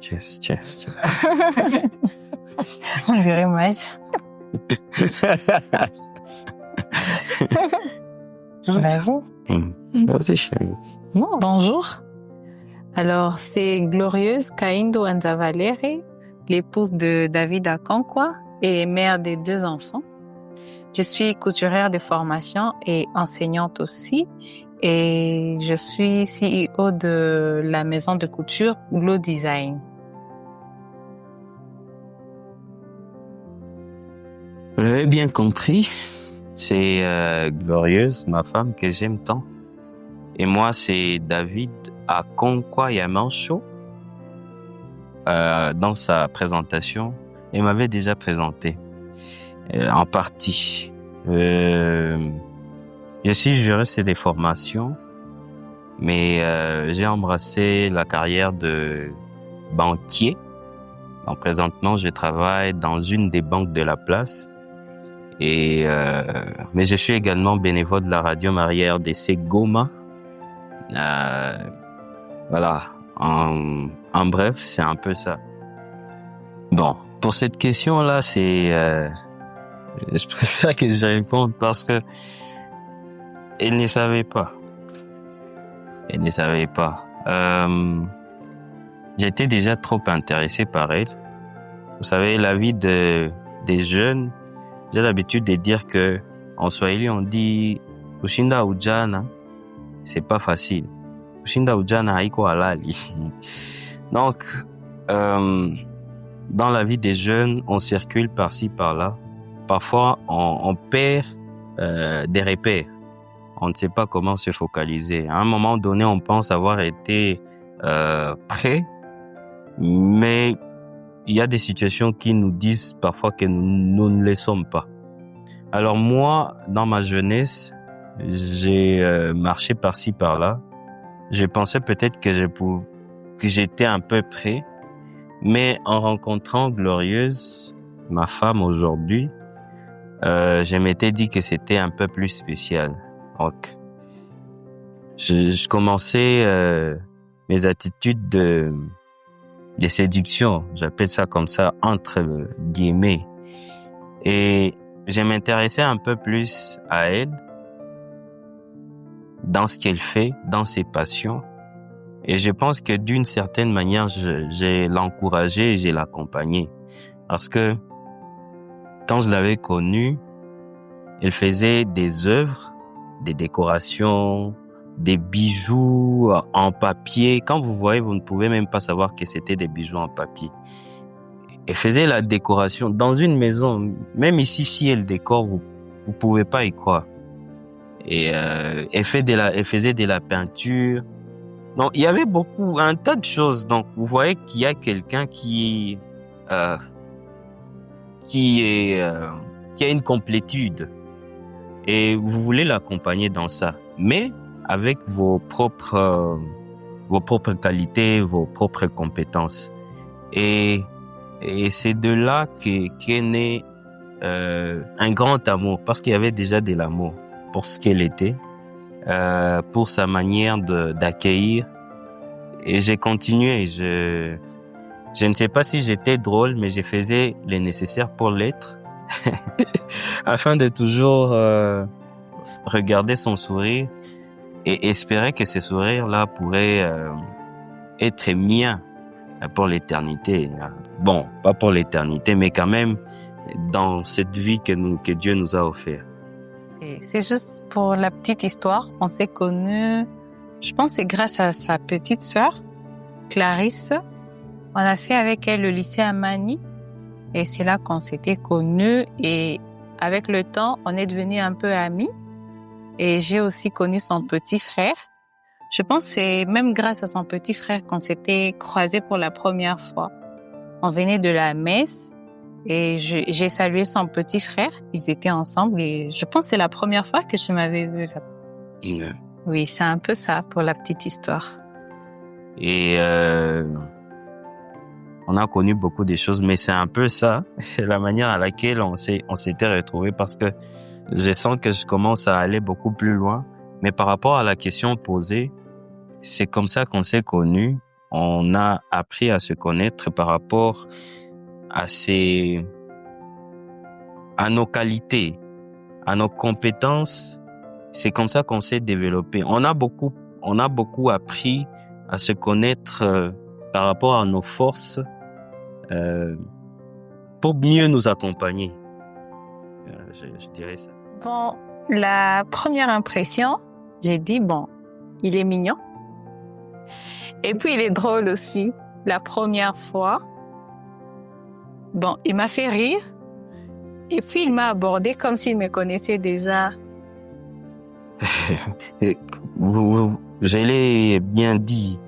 Cheers. Very much. Vas-y. Vas-y, chérie. Bon, bonjour. Alors, c'est Glorieuse Kaindo Anzavaleri, l'épouse de David Akonkwa et mère de 2 enfants. Je suis couturière de formation et enseignante aussi. Et je suis CEO de la maison de couture Glow Design. Vous l'avez bien compris, c'est Glorieuse, ma femme que j'aime tant. Et moi, c'est David Akonkwa Yamancho. Dans sa présentation, il m'avait déjà présenté en partie. Je suis juriste des formations, mais j'ai embrassé la carrière de banquier. Donc, présentement, je travaille dans une des banques de la place. Mais je suis également bénévole de la radio Maria RDC Goma. Voilà. En bref, c'est un peu ça. Bon, pour cette question-là, je préfère que je réponde parce que elle ne savait pas. J'étais déjà trop intéressé par elle. Vous savez, la vie des jeunes, j'ai l'habitude de dire que en Swahili on dit kushinda ujana, c'est pas facile. Kushinda ujana haiko halali. Donc, dans la vie des jeunes, on circule par-ci par-là. Parfois, on perd des repères. On ne sait pas comment se focaliser. À un moment donné, on pense avoir été prêt, mais il y a des situations qui nous disent parfois que nous ne le sommes pas. Alors moi, dans ma jeunesse, j'ai marché par-ci par-là. Je pensais peut-être que j'étais un peu prêt, mais en rencontrant Glorieuse, ma femme aujourd'hui, je m'étais dit que c'était un peu plus spécial. Donc, je commençais mes attitudes de séduction, j'appelle ça comme ça, entre guillemets. Et je m'intéressais un peu plus à elle, dans ce qu'elle fait, dans ses passions. Et je pense que d'une certaine manière, j'ai l'encouragée et j'ai l'accompagnée. Parce que quand je l'avais connue, elle faisait des œuvres, des décorations, des bijoux en papier. Quand vous voyez, vous ne pouvez même pas savoir que c'était des bijoux en papier. Elle faisait la décoration dans une maison. Même ici, si elle décore, vous pouvez pas y croire. Et elle faisait de la peinture. Donc, il y avait un tas de choses. Donc, vous voyez qu'il y a quelqu'un qui a une complétude. Et vous voulez l'accompagner dans ça. Mais avec vos propres qualités, vos propres compétences. Et c'est de là qu'est né un grand amour, parce qu'il y avait déjà de l'amour pour ce qu'elle était, pour sa manière d'accueillir. Et j'ai continué. Je ne sais pas si j'étais drôle, mais je faisais le nécessaire pour l'être, afin de toujours regarder son sourire et espérer que ce sourire-là pourrait être mien pour l'éternité. Bon, pas pour l'éternité, mais quand même dans cette vie que Dieu nous a offert. C'est juste pour la petite histoire. On s'est connus, je pense que c'est grâce à sa petite sœur, Clarisse. On a fait avec elle le lycée à Mani. Et c'est là qu'on s'était connus. Et avec le temps, on est devenus un peu amis. Et j'ai aussi connu son petit frère. Je pense que c'est même grâce à son petit frère qu'on s'était croisés pour la première fois. On venait de la messe et j'ai salué son petit frère. Ils étaient ensemble et je pense que c'est la première fois que je m'avais vu là. Oui, c'est un peu ça pour la petite histoire. Et on a connu beaucoup de choses, mais c'est un peu ça, la manière à laquelle on s'était retrouvés, parce que je sens que je commence à aller beaucoup plus loin. Mais par rapport à la question posée, c'est comme ça qu'on s'est connus. On a appris à se connaître par rapport à nos qualités, à nos compétences. C'est comme ça qu'on s'est développé. On a beaucoup appris à se connaître par rapport à nos forces pour mieux nous accompagner. Je dirais ça. Bon, la première impression, j'ai dit, bon, il est mignon. Et puis, il est drôle aussi. La première fois, bon, il m'a fait rire. Et puis, il m'a abordé comme s'il me connaissait déjà. Je l'ai bien dit.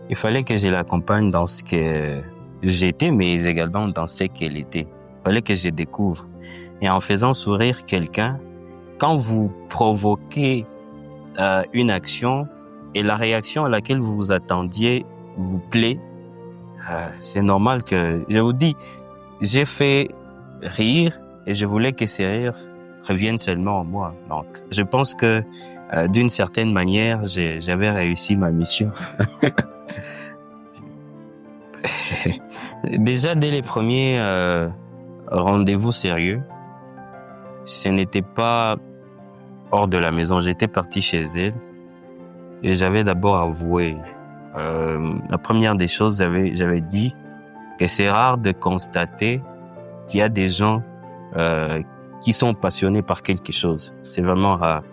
Il fallait que je l'accompagne dans ce que j'étais, mais également dans ce qu'elle était. Il fallait que je découvre. Et en faisant sourire quelqu'un, quand vous provoquez une action et la réaction à laquelle vous vous attendiez vous plaît, c'est normal que... Je vous dis, j'ai fait rire et je voulais que ces rires reviennent seulement en moi. Donc, je pense que d'une certaine manière, j'avais réussi ma mission. Déjà, dès les premiers rendez-vous sérieux, ce n'était pas hors de la maison. J'étais parti chez elle et j'avais d'abord avoué. La première des choses, j'avais dit que c'est rare de constater qu'il y a des gens qui sont passionnés par quelque chose. C'est vraiment rare.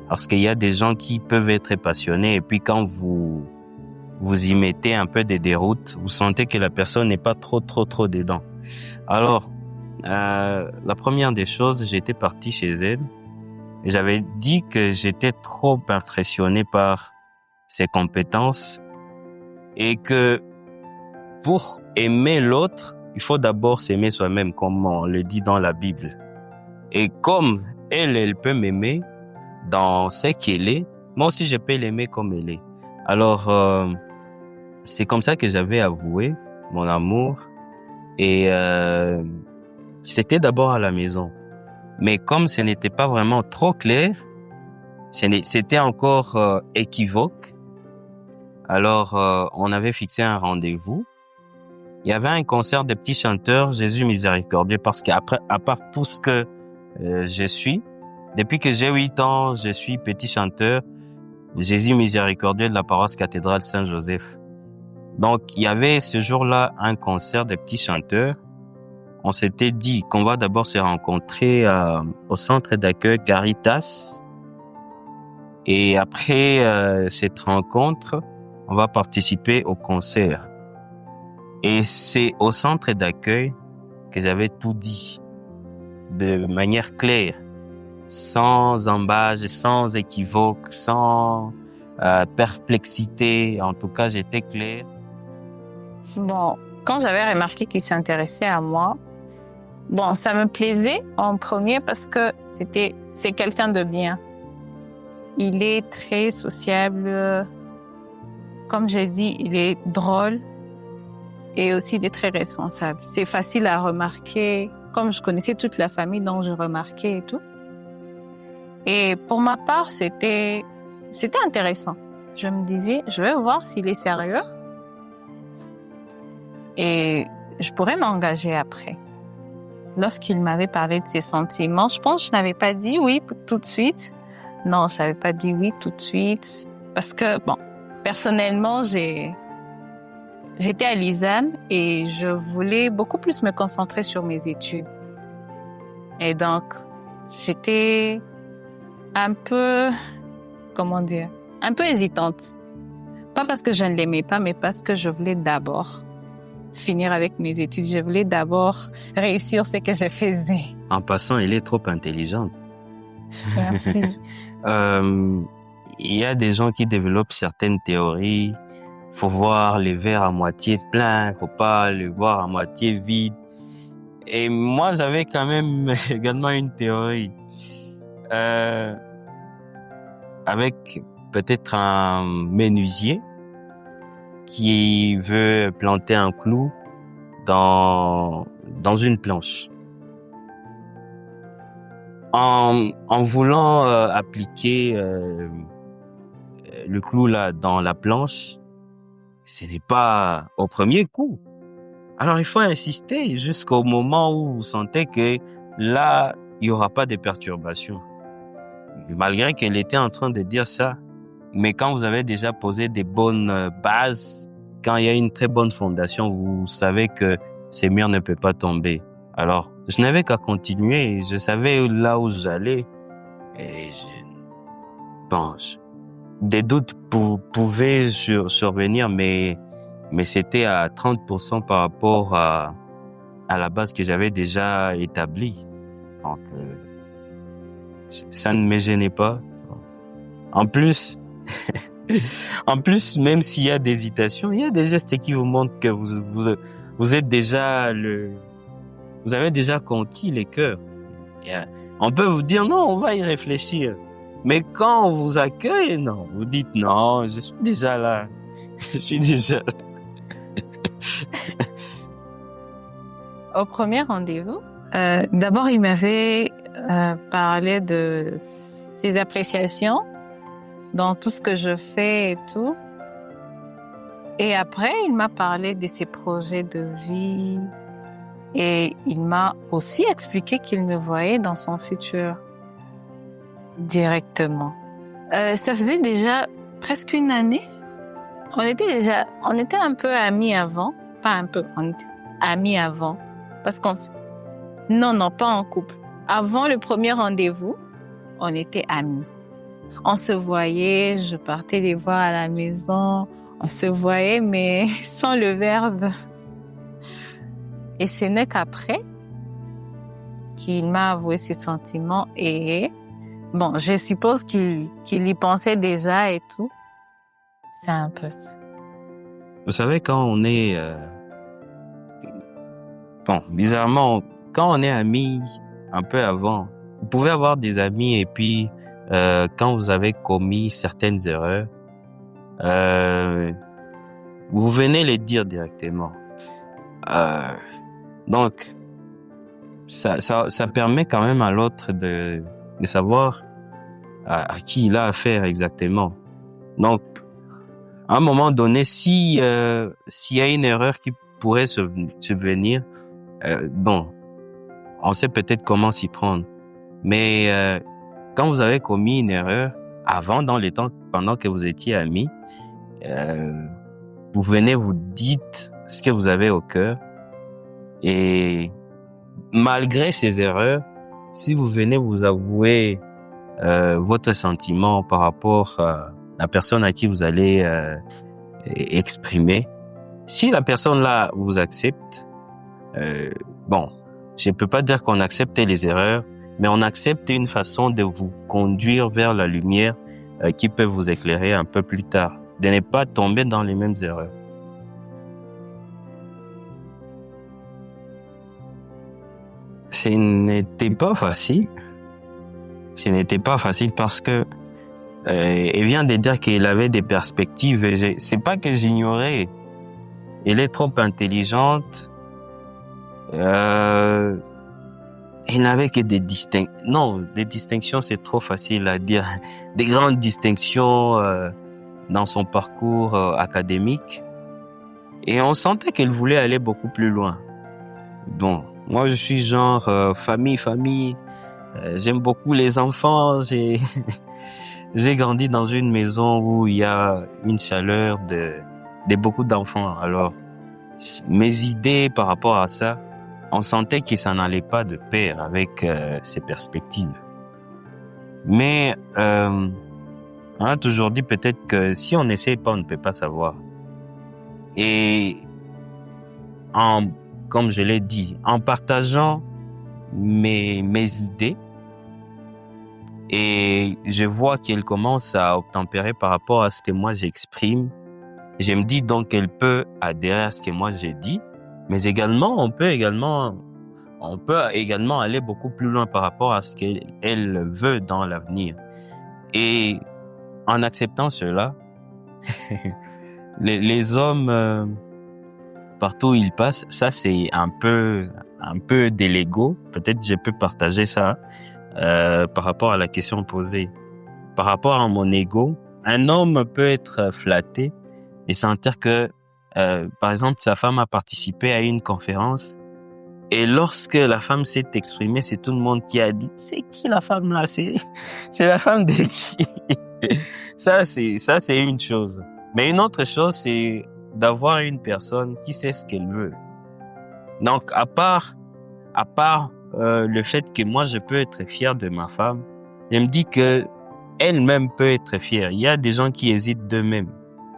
Parce qu'il y a des gens qui peuvent être passionnés et puis quand vous y mettez un peu de déroute, vous sentez que la personne n'est pas trop dedans. Alors, la première des choses, j'étais parti chez elle et j'avais dit que j'étais trop impressionné par ses compétences et que pour aimer l'autre, il faut d'abord s'aimer soi-même, comme on le dit dans la Bible. Et comme elle peut m'aimer dans ce qu'elle est, moi aussi je peux l'aimer comme elle est. Alors, c'est comme ça que j'avais avoué mon amour et c'était d'abord à la maison. Mais comme ce n'était pas vraiment trop clair, c'était encore équivoque, alors on avait fixé un rendez-vous. Il y avait un concert de petits chanteurs, Jésus miséricordieux, parce qu'après, à part tout ce que je suis, depuis que j'ai 8 ans, je suis petit chanteur, Jésus miséricordieux de la paroisse cathédrale Saint-Joseph. Donc, il y avait ce jour-là un concert de petits chanteurs. On s'était dit qu'on va d'abord se rencontrer au centre d'accueil Caritas. Et après cette rencontre, on va participer au concert. Et c'est au centre d'accueil que j'avais tout dit, de manière claire, sans embâche, sans équivoque, sans perplexité. En tout cas, j'étais clair. Bon, quand j'avais remarqué qu'il s'intéressait à moi, bon, ça me plaisait en premier parce que c'est quelqu'un de bien. Il est très sociable. Comme j'ai dit, il est drôle et aussi il est très responsable. C'est facile à remarquer. Comme je connaissais toute la famille, donc je remarquais et tout. Et pour ma part, c'était intéressant. Je me disais, je vais voir s'il est sérieux et je pourrais m'engager après. Lorsqu'il m'avait parlé de ses sentiments, je pense que je n'avais pas dit oui tout de suite. Non, je n'avais pas dit oui tout de suite parce que, bon, personnellement, j'étais à l'ISAM et je voulais beaucoup plus me concentrer sur mes études. Et donc, j'étais un peu, un peu hésitante. Pas parce que je ne l'aimais pas, mais parce que je voulais d'abord finir avec mes études. Je voulais d'abord réussir ce que je faisais. En passant, elle est trop intelligente. Merci. Il y a des gens qui développent certaines théories. Faut voir les verres à moitié plein, faut pas les voir à moitié vide. Et moi, j'avais quand même également une théorie. Avec peut-être un menuisier qui veut planter un clou dans une planche. En voulant appliquer le clou là dans la planche, ce n'est pas au premier coup. Alors il faut insister jusqu'au moment où vous sentez que là, il n'y aura pas de perturbation. Malgré qu'elle était en train de dire ça, mais quand vous avez déjà posé des bonnes bases, quand il y a une très bonne fondation, vous savez que ces murs ne peuvent pas tomber. Alors, je n'avais qu'à continuer. Je savais là où j'allais. Et des doutes pouvaient survenir, mais c'était à 30% par rapport à la base que j'avais déjà établie. Donc, ça ne me gênait pas. En plus, même s'il y a des hésitations, il y a des gestes qui vous montrent que vous êtes déjà vous avez déjà conquis les cœurs. On peut vous dire non, on va y réfléchir. Mais quand on vous accueille, non, vous dites non, je suis déjà là. Je suis déjà là. Au premier rendez-vous, d'abord, il m'avait parlé de ses appréciations dans tout ce que je fais et tout. Et après, il m'a parlé de ses projets de vie. Et il m'a aussi expliqué qu'il me voyait dans son futur directement. Ça faisait déjà presque une année. On était un peu amis avant. Pas un peu, on était amis avant. Parce non, pas en couple. Avant le premier rendez-vous, on était amis. On se voyait, je partais les voir à la maison. On se voyait, mais sans le verbe. Et ce n'est qu'après qu'il m'a avoué ses sentiments et bon, je suppose qu'il y pensait déjà et tout. C'est un peu ça. Vous savez, quand on est... bizarrement, quand on est amis un peu avant, vous pouvez avoir des amis et puis quand vous avez commis certaines erreurs, vous venez les dire directement. Donc, ça permet quand même à l'autre de savoir à qui il a affaire exactement. Donc, à un moment donné, s'il y a une erreur qui pourrait subvenir, on sait peut-être comment s'y prendre. Mais quand vous avez commis une erreur, avant, dans les temps, pendant que vous étiez amis, vous venez, vous dites ce que vous avez au cœur. Et malgré ces erreurs, si vous venez vous avouer votre sentiment par rapport à la personne à qui vous allez exprimer, si la personne là vous accepte, je ne peux pas dire qu'on accepte les erreurs, mais on accepte une façon de vous conduire vers la lumière qui peut vous éclairer un peu plus tard, de ne pas tomber dans les mêmes erreurs. Ce n'était pas facile. Ce n'était pas facile parce que il vient de dire qu'il avait des perspectives. C'est pas que j'ignorais. Elle est trop intelligente. Elle n'avait que des distinctions. Non, des distinctions, c'est trop facile à dire. Des grandes distinctions dans son parcours académique. Et on sentait qu'elle voulait aller beaucoup plus loin. Bon, moi je suis genre famille. J'aime beaucoup les enfants. J'ai grandi dans une maison où il y a une chaleur de beaucoup d'enfants. Alors, mes idées par rapport à ça, on sentait que ça n'allait pas de pair avec ces perspectives. Mais on a toujours dit peut-être que si on n'essaie pas, on ne peut pas savoir. Et comme je l'ai dit, en partageant mes idées, et je vois qu'elle commence à obtempérer par rapport à ce que moi j'exprime. Je me dis donc qu'elle peut adhérer à ce que moi j'ai dit, mais également on peut également aller beaucoup plus loin par rapport à ce qu'elle veut dans l'avenir. Et en acceptant cela, les hommes partout où ils passent, ça c'est un peu de l'ego. Peut-être je peux partager ça. par rapport à la question posée. Par rapport à mon ego, un homme peut être flatté et sentir que, par exemple, sa femme a participé à une conférence et lorsque la femme s'est exprimée, c'est tout le monde qui a dit « C'est qui la femme là? C'est la femme de qui ?» Ça, c'est une chose. Mais une autre chose, c'est d'avoir une personne qui sait ce qu'elle veut. Donc, à part le fait que moi, je peux être fier de ma femme, je me dis que elle-même peut être fière. Il y a des gens qui hésitent d'eux-mêmes.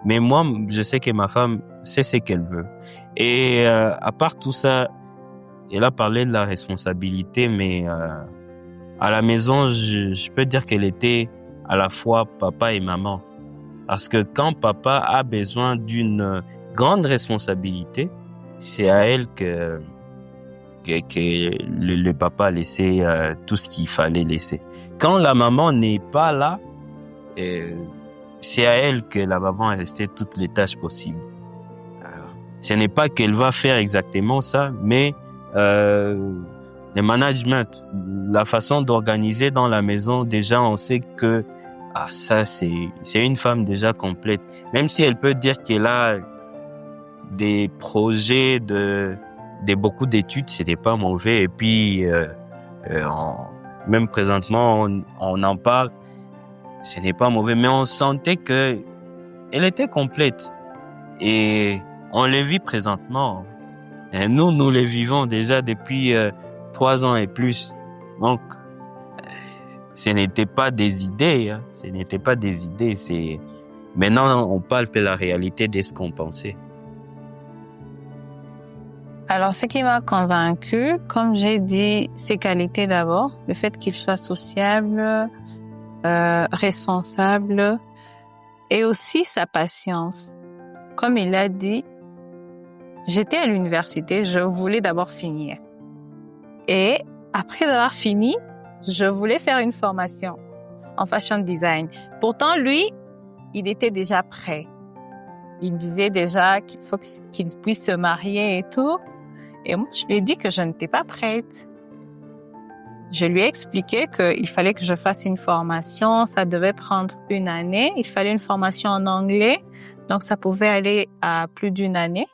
Mais moi, je sais que ma femme sait ce qu'elle veut. Et à part tout ça, elle a parlé de la responsabilité, mais à la maison, je peux dire qu'elle était à la fois papa et maman. Parce que quand papa a besoin d'une grande responsabilité, c'est à elle que le papa a laissé tout ce qu'il fallait laisser. Quand la maman n'est pas là, c'est à elle que la maman a resté toutes les tâches possibles. Alors, ce n'est pas qu'elle va faire exactement ça, mais le management, la façon d'organiser dans la maison, déjà on sait que ça c'est une femme déjà complète. Même si elle peut dire qu'elle a des projets de beaucoup d'études, c'était pas mauvais. Et puis même présentement on en parle, ce n'est pas mauvais, mais on sentait que elle était complète et on le vit présentement. Et nous les vivons déjà depuis 3 ans et plus. Donc ce n'était pas des idées, hein. Ce n'était pas des idées. C'est maintenant on palpe la réalité de ce qu'on pensait. Alors, ce qui m'a convaincue, comme j'ai dit, ses qualités d'abord, le fait qu'il soit sociable, responsable, et aussi sa patience. Comme il l'a dit, j'étais à l'université, je voulais d'abord finir. Et après avoir fini, je voulais faire une formation en fashion design. Pourtant, lui, il était déjà prêt. Il disait déjà qu'il faut qu'il puisse se marier et tout. Et moi, je lui ai dit que je n'étais pas prête. Je lui ai expliqué qu'il fallait que je fasse une formation. Ça devait prendre 1 année. Il fallait une formation en anglais. Donc, ça pouvait aller à plus d'1 année.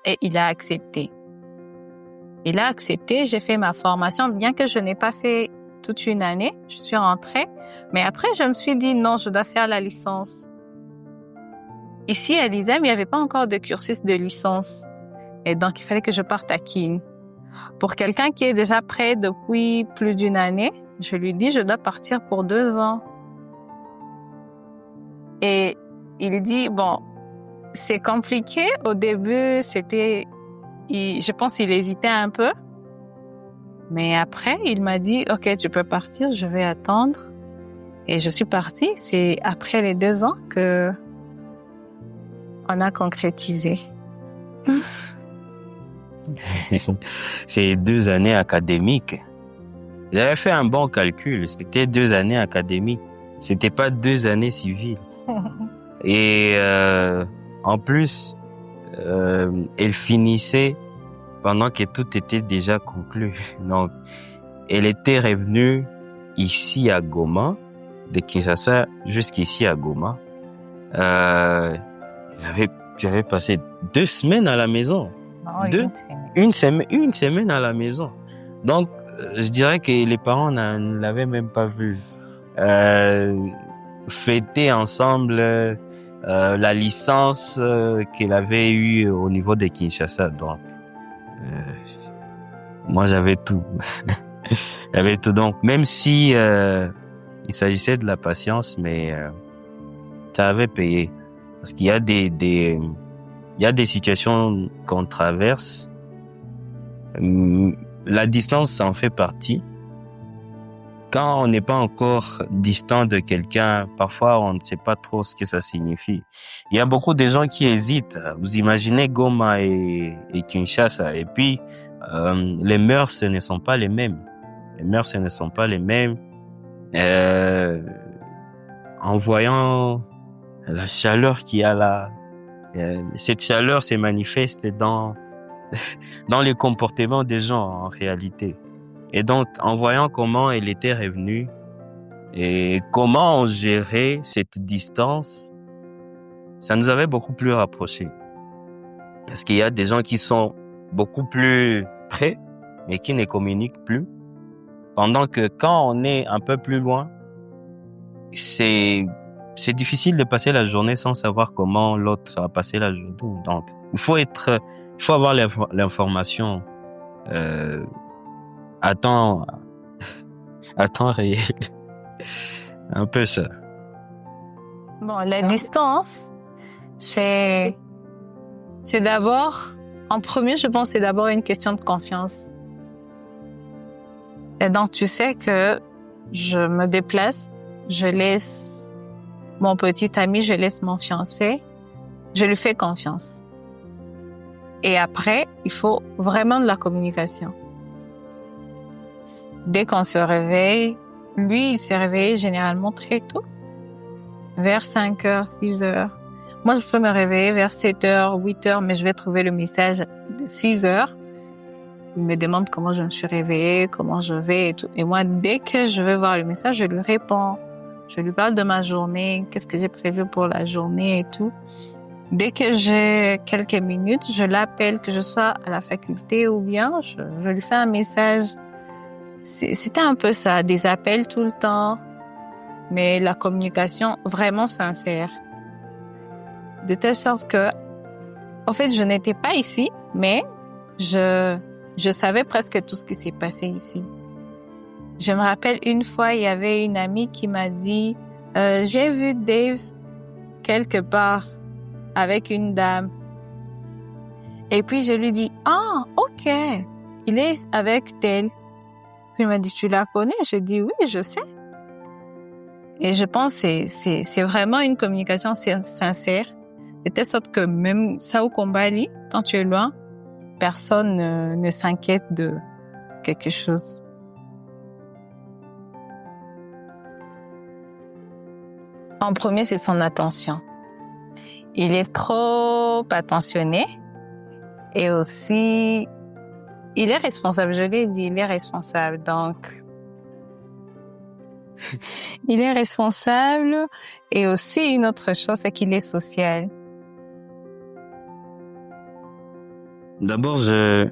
Et il a accepté. Il a accepté. J'ai fait ma formation, bien que je n'ai pas fait toute 1 année. Je suis rentrée. Mais après, je me suis dit, non, je dois faire la licence. Ici, à l'ISEM, il n'y avait pas encore de cursus de licence. Et donc, il fallait que je parte à Kin. Pour quelqu'un qui est déjà prêt depuis plus d'1 année, je lui dis, je dois partir pour 2 ans. Et il dit, bon, c'est compliqué. Au début, je pense qu'il hésitait un peu. Mais après, il m'a dit, OK, tu peux partir, je vais attendre. Et je suis partie. C'est après les 2 ans que on a concrétisé. C'est 2 années académiques. J'avais fait un bon calcul. C'était 2 années académiques. C'était pas 2 années civiles. Et en plus, elle finissait pendant que tout était déjà conclu. Donc, elle était revenue ici à Goma, de Kinshasa jusqu'ici à Goma. J'avais passé 2 semaines à la maison. Oh, Une semaine à la maison. Donc, je dirais que les parents ne l'avaient même pas vu. Fêter ensemble la licence qu'elle avait eue au niveau de Kinshasa. Donc, moi, j'avais tout. J'avais tout. Donc, même si il s'agissait de la patience, mais ça avait payé. Parce qu'il y a il y a des situations qu'on traverse. La distance, ça en fait partie. Quand on n'est pas encore distant de quelqu'un, parfois on ne sait pas trop ce que ça signifie. Il y a beaucoup de gens qui hésitent. Vous imaginez Goma et Kinshasa. Et puis, les mœurs ne sont pas les mêmes. Les mœurs ne sont pas les mêmes. En voyant la chaleur qu'il y a là, cette chaleur se manifeste dans les comportements des gens en réalité. Et donc, en voyant comment elle était revenue et comment on gérait cette distance, ça nous avait beaucoup plus rapprochés. Parce qu'il y a des gens qui sont beaucoup plus près, mais qui ne communiquent plus. Pendant que quand on est un peu plus loin, c'est difficile de passer la journée sans savoir comment l'autre a passé la journée. Donc, il faut avoir l'information à temps réel. Un peu ça. Bon, la distance, c'est d'abord, en premier, je pense, c'est d'abord une question de confiance. Et donc, tu sais que je me déplace, je laisse mon petit ami, je laisse mon fiancé, je lui fais confiance. Et après, il faut vraiment de la communication. Dès qu'on se réveille, lui, il s'est réveillé généralement très tôt, vers 5h, 6h. Moi, je peux me réveiller vers 7h, 8h, mais je vais trouver le message de 6h. Il me demande comment je me suis réveillée, comment je vais et tout. Et moi, dès que je vais voir le message, je lui réponds. Je lui parle de ma journée, qu'est-ce que j'ai prévu pour la journée et tout. Dès que j'ai quelques minutes, je l'appelle, que je sois à la faculté ou bien je lui fais un message. C'était un peu ça, des appels tout le temps, mais la communication vraiment sincère. De telle sorte que, en fait, je n'étais pas ici, mais je savais presque tout ce qui s'est passé ici. Je me rappelle une fois, il y avait une amie qui m'a dit « J'ai vu Dave quelque part avec une dame. » Et puis je lui dis « Ah, ok, il est avec telle. » Puis il m'a dit « Tu la connais ?» Je dis « Oui, je sais. » Et je pense que c'est vraiment une communication sincère, de telle sorte que même Sao Kombali, quand tu es loin, personne ne s'inquiète de quelque chose. En premier, c'est son attention. Il est trop attentionné et aussi, il est responsable. Je l'ai dit, il est responsable. Donc, il est responsable et aussi une autre chose, c'est qu'il est social. D'abord, le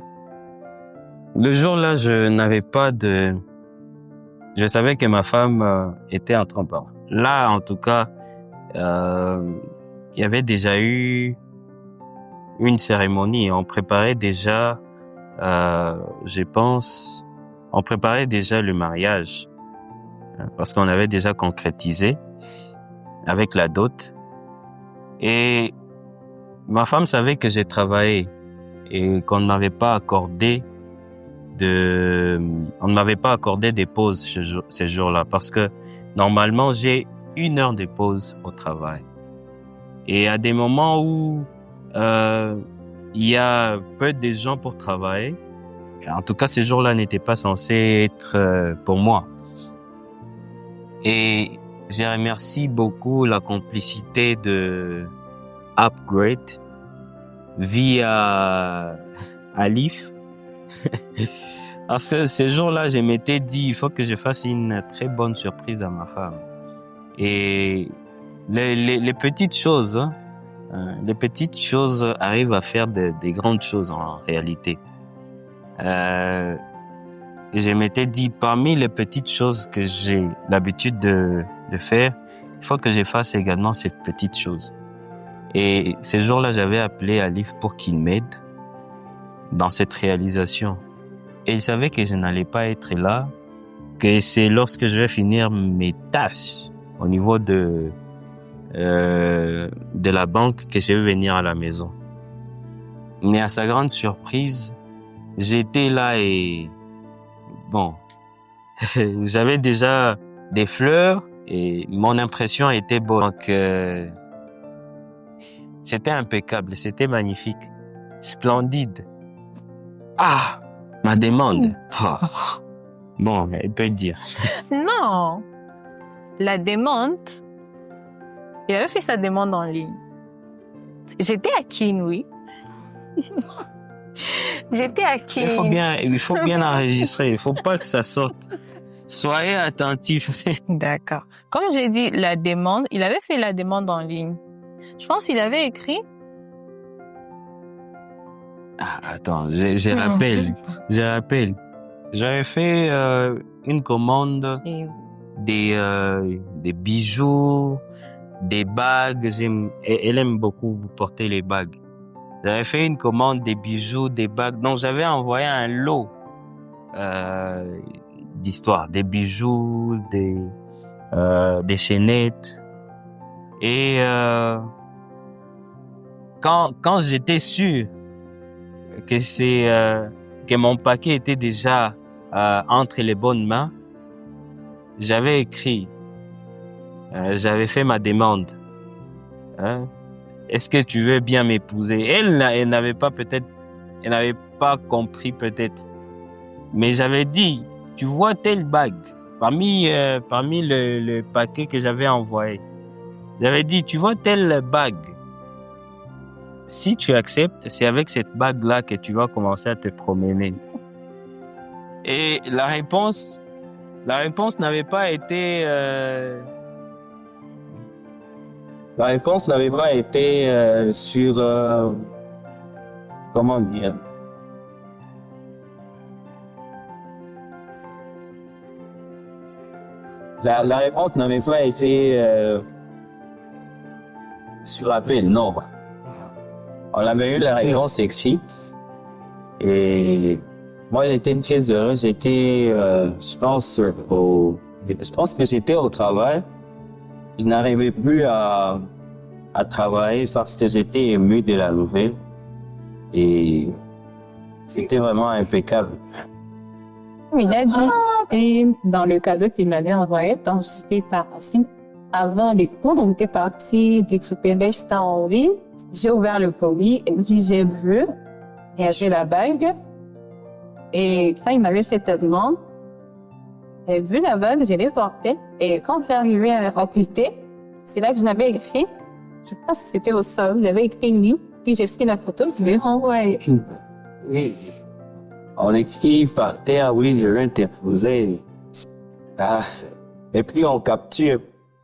jour-là, je savais que ma femme était en train de parler. Là, en tout cas, il y avait déjà eu une cérémonie. On préparait déjà, je pense, on préparait déjà le mariage parce qu'on avait déjà concrétisé avec la dot. Et ma femme savait que j'ai travaillé et qu'on ne m'avait pas accordé des pauses ces jours-là parce que normalement, j'ai 1 heure de pause au travail. Et à des moments où il y a peu de gens pour travailler, en tout cas, ces jours-là n'étaient pas censés être pour moi. Et je remercie beaucoup la complicité de Upgrade via Alif. Parce que ces jours-là, je m'étais dit, il faut que je fasse une très bonne surprise à ma femme. Et les petites choses, les petites choses arrivent à faire des grandes choses en réalité. Je m'étais dit, parmi les petites choses que j'ai l'habitude de faire, il faut que je fasse également cette petite chose. Et ces jours-là, j'avais appelé Alif pour qu'il m'aide dans cette réalisation. Et il savait que je n'allais pas être là, que c'est lorsque je vais finir mes tâches au niveau de la banque que je vais venir à la maison. Mais à sa grande surprise, j'étais là et bon, j'avais déjà des fleurs et mon impression était bonne. Donc, c'était impeccable, c'était magnifique, splendide. Ah, ma demande. Oh. Bon, elle peut dire. Non, la demande, il avait fait sa demande en ligne. J'étais à Kinui. J'étais à qui? Il faut bien enregistrer. Il faut pas que ça sorte. Soyez attentifs. D'accord. Comme j'ai dit, la demande, il avait fait la demande en ligne. Je pense qu'il avait écrit. Ah, attends, je rappelle. J'avais fait une commande Et des bijoux, des bagues. Elle aime beaucoup porter les bagues. J'avais fait une commande des bijoux, des bagues. Donc, j'avais envoyé un lot d'histoires, des bijoux, des chaînettes. Et quand j'étais sûr que mon paquet était déjà entre les bonnes mains, j'avais écrit, j'avais fait ma demande. Hein? Est-ce que tu veux bien m'épouser? Elle n'avait pas compris peut-être. Mais j'avais dit, tu vois telle bague parmi le paquet que j'avais envoyé. J'avais dit, tu vois telle bague. Si tu acceptes, c'est avec cette bague-là que tu vas commencer à te promener. Et la réponse n'avait pas été sur comment dire. La réponse n'avait pas été sur appel, non. On avait eu la réponse écrite et moi j'étais très heureux. Je pense que j'étais au travail. Je n'arrivais plus à travailler parce que j'étais ému de la nouvelle et c'était vraiment impeccable. Il a dit, et dans le cadeau qu'il m'avait envoyé, donc j'étais partie. Avant les cours, on était parti récupérer ça en ville. J'ai ouvert le colis et puis j'ai vu, il y avait la bague. Et quand il m'avait fait cette demande, j'ai vu la bague, je l'ai portée. Et quand je suis arrivée à l'accuser, c'est là que je l'avais écrit. Je pense que c'était au sol, j'avais écrit oui. Puis j'ai pris la photo, je l'ai renvoyée. Oui. On écrit par terre, oui, je vais t'épouser. Ah. Et puis on capture.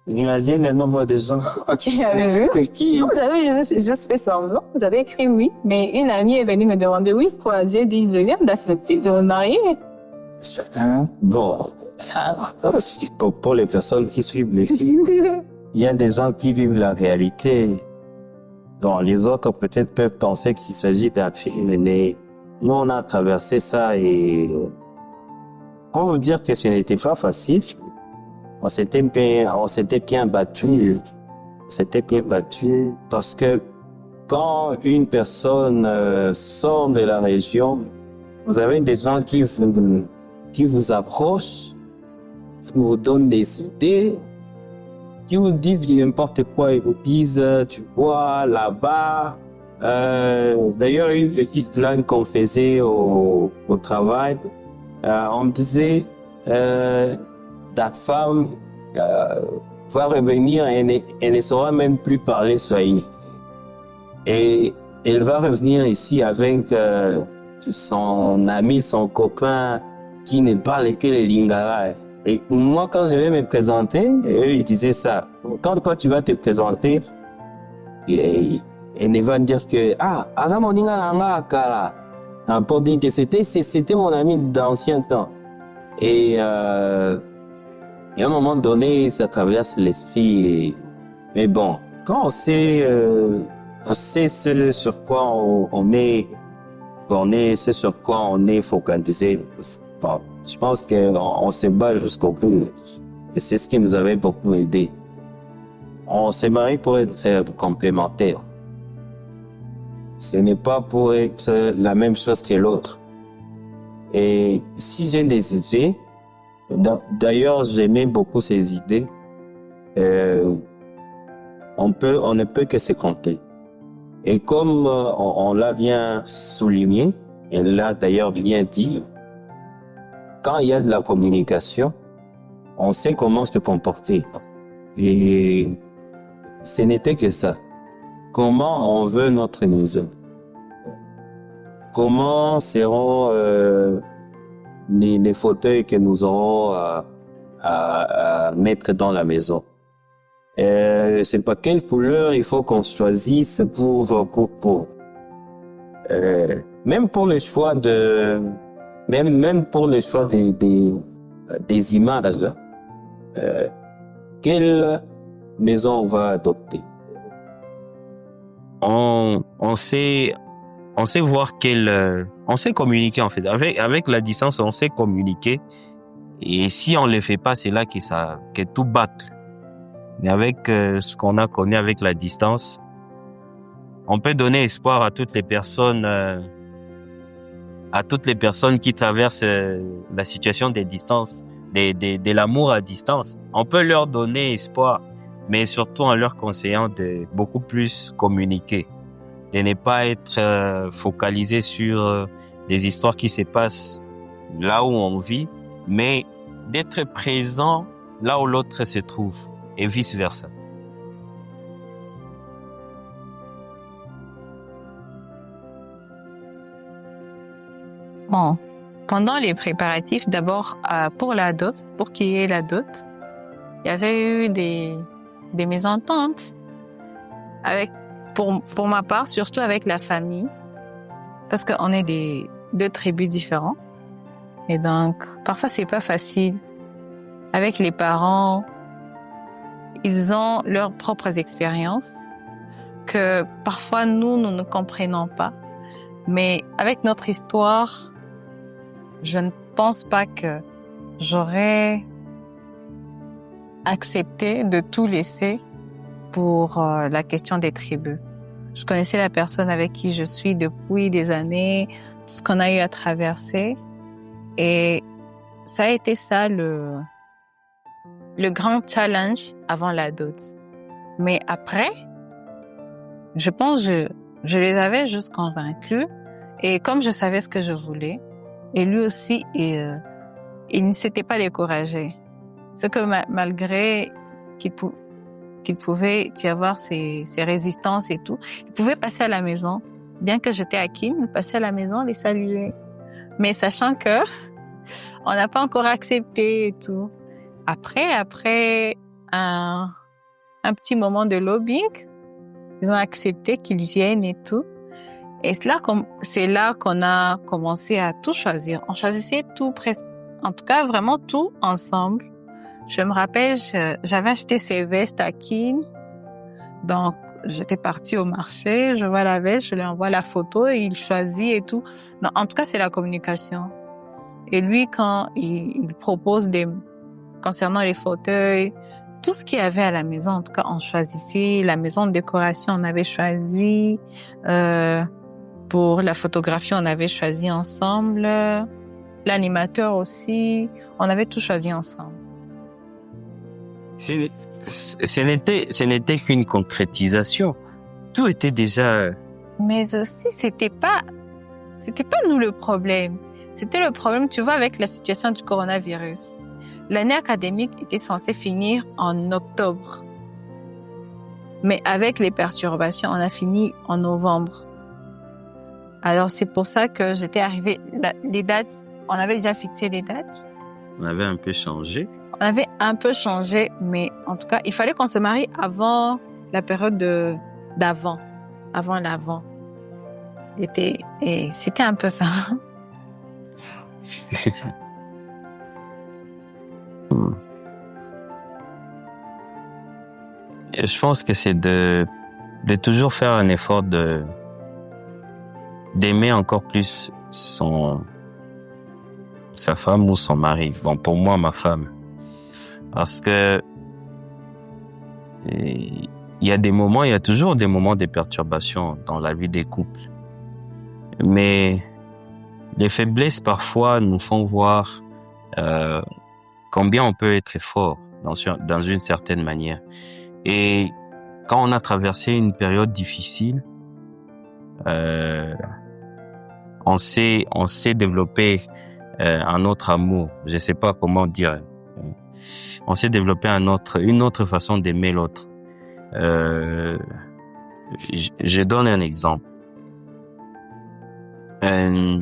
Imagine le nombre de gens qui avaient vu. Qui? J'avais juste fait semblant. J'avais écrit oui. Mais une amie est venue me demander oui, quoi. J'ai dit, je viens d'accepter de me marier. Bon. Pour les personnes qui suivent les films, il y a des gens qui vivent la réalité. Donc, les autres peut-être peuvent penser qu'il s'agit d'un film, mais nous, on a traversé ça et pour vous dire que ce n'était pas facile, on s'était bien battu. Parce que quand une personne sort de la région, vous avez des gens qui vous approchent, qui vous donnent des idées, qui vous disent n'importe quoi. Ils vous disent, tu vois, là-bas. D'ailleurs, une petite blague qu'on faisait au travail, on disait, ta femme va revenir et elle ne saura même plus parler swahili. Et elle va revenir ici avec son ami, son copain qui ne parle que le lingala. Et moi, quand je vais me présenter, eux, ils disaient ça. Quand tu vas te présenter, elle va dire que Azamo Lingala Kara. Pour dire que c'était mon ami d'ancien temps. Et à un moment donné, ça traverse l'esprit. Mais bon, quand on sait ce sur quoi on est borné, c'est sur quoi on est focalisé. Bon, je pense qu'on se bat jusqu'au bout. Et c'est ce qui nous avait beaucoup aidé. On s'est marié pour être complémentaires. Ce n'est pas pour être la même chose que l'autre. Et si j'ai des idées, d'ailleurs j'aimais beaucoup ces idées, on ne peut que se compter. Et comme on l'a bien souligné, et l'a d'ailleurs bien dit, quand il y a de la communication, on sait comment se comporter. Et ce n'était que ça. Comment on veut notre maison? comment seront les fauteuils que nous aurons à mettre dans la maison. C'est pas quelle couleur il faut qu'on choisisse pour même pour le choix même pour le choix des images. Quelle maison on va adopter? On sait voir on sait communiquer en fait. Avec la distance, on sait communiquer. Et si on le fait pas, c'est là que tout bâcle. Mais avec ce qu'on a connu avec la distance, on peut donner espoir à toutes les personnes qui traversent la situation des distances, de l'amour à distance. On peut leur donner espoir, mais surtout en leur conseillant de beaucoup plus communiquer, de ne pas être focalisé sur des histoires qui se passent là où on vit, mais d'être présent là où l'autre se trouve et vice versa. Bon, pendant les préparatifs, d'abord pour la dot, pour qu'il y ait la dot, il y avait eu des mésententes pour ma part, surtout avec la famille, parce qu'on est deux tribus différents, et donc parfois c'est pas facile. Avec les parents, ils ont leurs propres expériences que parfois nous ne comprenons pas, mais avec notre histoire, je ne pense pas que j'aurais accepté de tout laisser pour la question des tribus. Je connaissais la personne avec qui je suis depuis des années, tout ce qu'on a eu à traverser, et ça a été ça le grand challenge avant la dot. Mais après, je pense que je les avais juste convaincus, et comme je savais ce que je voulais, et lui aussi, il ne s'était pas découragé. C'est que malgré qu'il pouvait y avoir ces résistances et tout, il pouvait passer à la maison. Bien que j'étais à Kin, il passait à la maison, les saluer. Mais sachant que on n'a pas encore accepté et tout. Après un petit moment de lobbying, ils ont accepté qu'ils viennent et tout. Et c'est là qu'on a commencé à tout choisir. On choisissait tout presque, en tout cas vraiment tout ensemble. Je me rappelle, j'avais acheté ces vestes à Kin. Donc, j'étais partie au marché, je vois la veste, je lui envoie la photo et il choisit et tout. Non, en tout cas, c'est la communication. Et lui, quand il propose concernant les fauteuils, tout ce qu'il y avait à la maison, en tout cas, on choisissait. La maison de décoration, on avait choisi. Pour la photographie, on avait choisi ensemble. L'animateur aussi, on avait tout choisi ensemble. Ce n'était qu'une concrétisation. Tout était déjà... Mais aussi, c'était pas nous le problème. C'était le problème, tu vois, avec la situation du coronavirus. L'année académique était censée finir en octobre. Mais avec les perturbations, on a fini en novembre. Alors, c'est pour ça que j'étais arrivée... Les dates, on avait déjà fixé les dates. On avait un peu changé. On avait un peu changé, mais en tout cas, il fallait qu'on se marie avant la période d'avant, avant l'avant. Et c'était un peu ça. Je pense que c'est de toujours faire un effort d'aimer encore plus sa femme ou son mari. Bon, pour moi, ma femme. Parce que il y a toujours des moments de perturbation dans la vie des couples. Mais les faiblesses parfois nous font voir combien on peut être fort dans une certaine manière. Et quand on a traversé une période difficile, on sait développer un autre amour. Je sais pas comment dire. On sait développer une autre façon d'aimer l'autre. Je donne un exemple. Euh,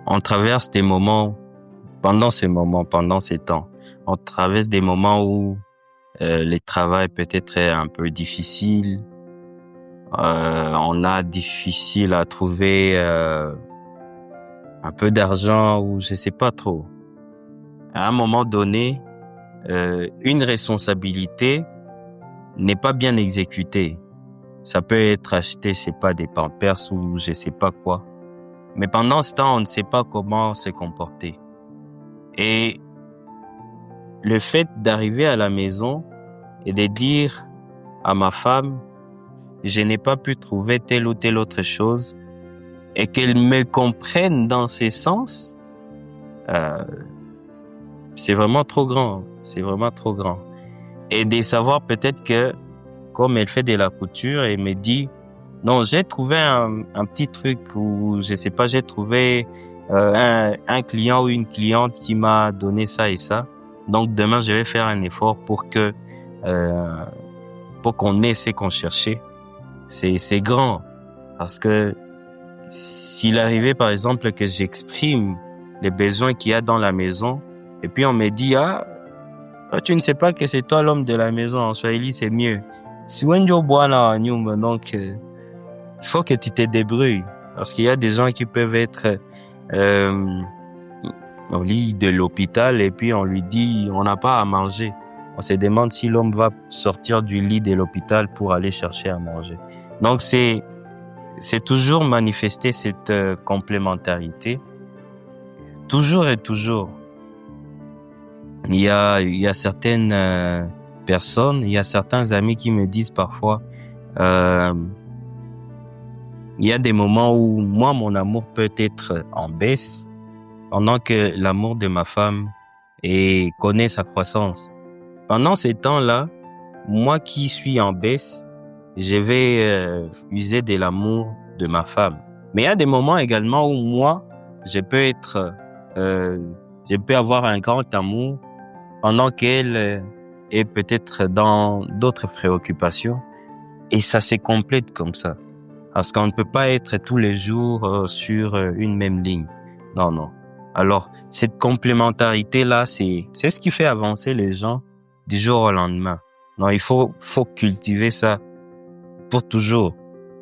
on traverse des moments, pendant ces temps, on traverse des moments où le travail peut-être est un peu difficile. On a difficile à trouver un peu d'argent ou je sais pas trop. À un moment donné, une responsabilité n'est pas bien exécutée. Ça peut être acheté, je sais pas, des Pampers ou je sais pas quoi. Mais pendant ce temps, on ne sait pas comment se comporter. Et le fait d'arriver à la maison et de dire à ma femme, je n'ai pas pu trouver telle ou telle autre chose, et qu'elle me comprenne dans ces sens, c'est vraiment trop grand. C'est vraiment trop grand. Et de savoir peut-être que, comme elle fait de la couture, elle me dit, non, j'ai trouvé un petit truc ou je sais pas, j'ai trouvé un client ou une cliente qui m'a donné ça et ça. Donc demain, je vais faire un effort pour qu'on ait ce qu'on cherchait. C'est grand parce que s'il arrivait par exemple que j'exprime les besoins qu'il y a dans la maison et puis on me dit tu ne sais pas que c'est toi l'homme de la maison en Swahili, c'est mieux. Si wenjo bwana nyumba, donc il faut que tu te débrouilles parce qu'il y a des gens qui peuvent être au lit de l'hôpital et puis on lui dit on n'a pas à manger. On se demande si l'homme va sortir du lit de l'hôpital pour aller chercher à manger. Donc c'est toujours manifester cette complémentarité. Toujours et toujours. Il y a certaines personnes, il y a certains amis qui me disent parfois il y a des moments où moi mon amour peut être en baisse pendant que l'amour de ma femme connaît sa croissance. Pendant ces temps-là, moi qui suis en baisse, je vais user de l'amour de ma femme. Mais il y a des moments également où moi, je peux avoir un grand amour pendant qu'elle est peut-être dans d'autres préoccupations. Et ça se complète comme ça. Parce qu'on ne peut pas être tous les jours sur une même ligne. Non, non. Alors, cette complémentarité-là, c'est ce qui fait avancer les gens du jour au lendemain. Non, il faut cultiver ça pour toujours.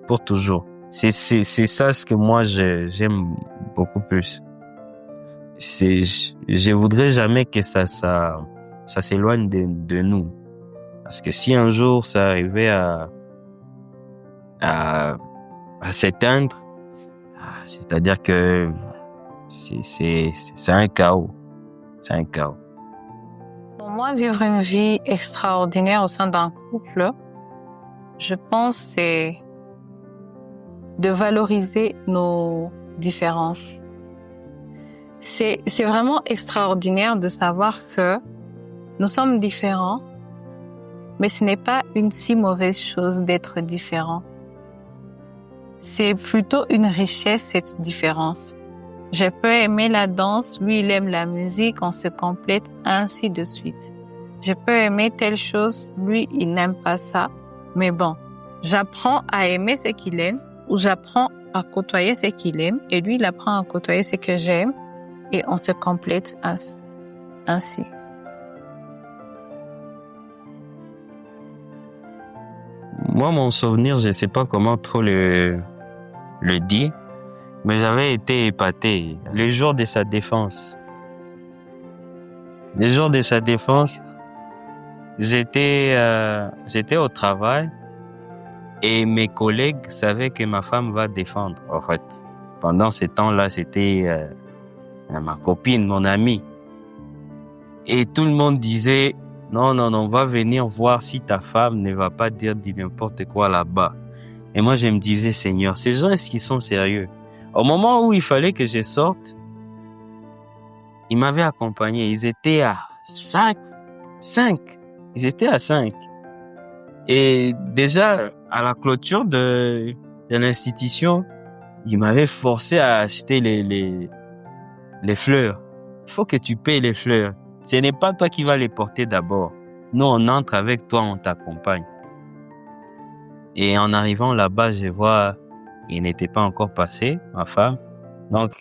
Pour toujours. C'est ça ce que moi j'aime beaucoup plus. Je voudrais jamais que ça s'éloigne de nous. Parce que si un jour ça arrivait à s'éteindre, c'est-à-dire que c'est un chaos. C'est un chaos. Pour moi, vivre une vie extraordinaire au sein d'un couple, je pense c'est de valoriser nos différences. C'est vraiment extraordinaire de savoir que nous sommes différents, mais ce n'est pas une si mauvaise chose d'être différent. C'est plutôt une richesse, cette différence. Je peux aimer la danse, lui il aime la musique, on se complète, ainsi de suite. Je peux aimer telle chose, lui il n'aime pas ça, mais bon, j'apprends à aimer ce qu'il aime, ou j'apprends à côtoyer ce qu'il aime, et lui il apprend à côtoyer ce que j'aime, et on se complète ainsi. Moi, mon souvenir, je sais pas comment trop le dire, mais j'avais été épaté le jour de sa défense. Le jour de sa défense, j'étais au travail et mes collègues savaient que ma femme va défendre. En fait, pendant ce temps-là, c'était ma copine, mon amie. Et tout le monde disait, non, on va venir voir si ta femme ne va pas dire n'importe quoi là-bas. Et moi, je me disais, Seigneur, ces gens, est-ce qu'ils sont sérieux? Au moment où il fallait que je sorte, ils m'avaient accompagné. Ils étaient à 5. Ils étaient à 5. Et déjà, à la clôture de l'institution, ils m'avaient forcé à acheter les fleurs. Il faut que tu payes les fleurs. Ce n'est pas toi qui vas les porter d'abord. Nous, on entre avec toi, on t'accompagne. Et en arrivant là-bas, je vois il n'était pas encore passé, ma femme. Donc,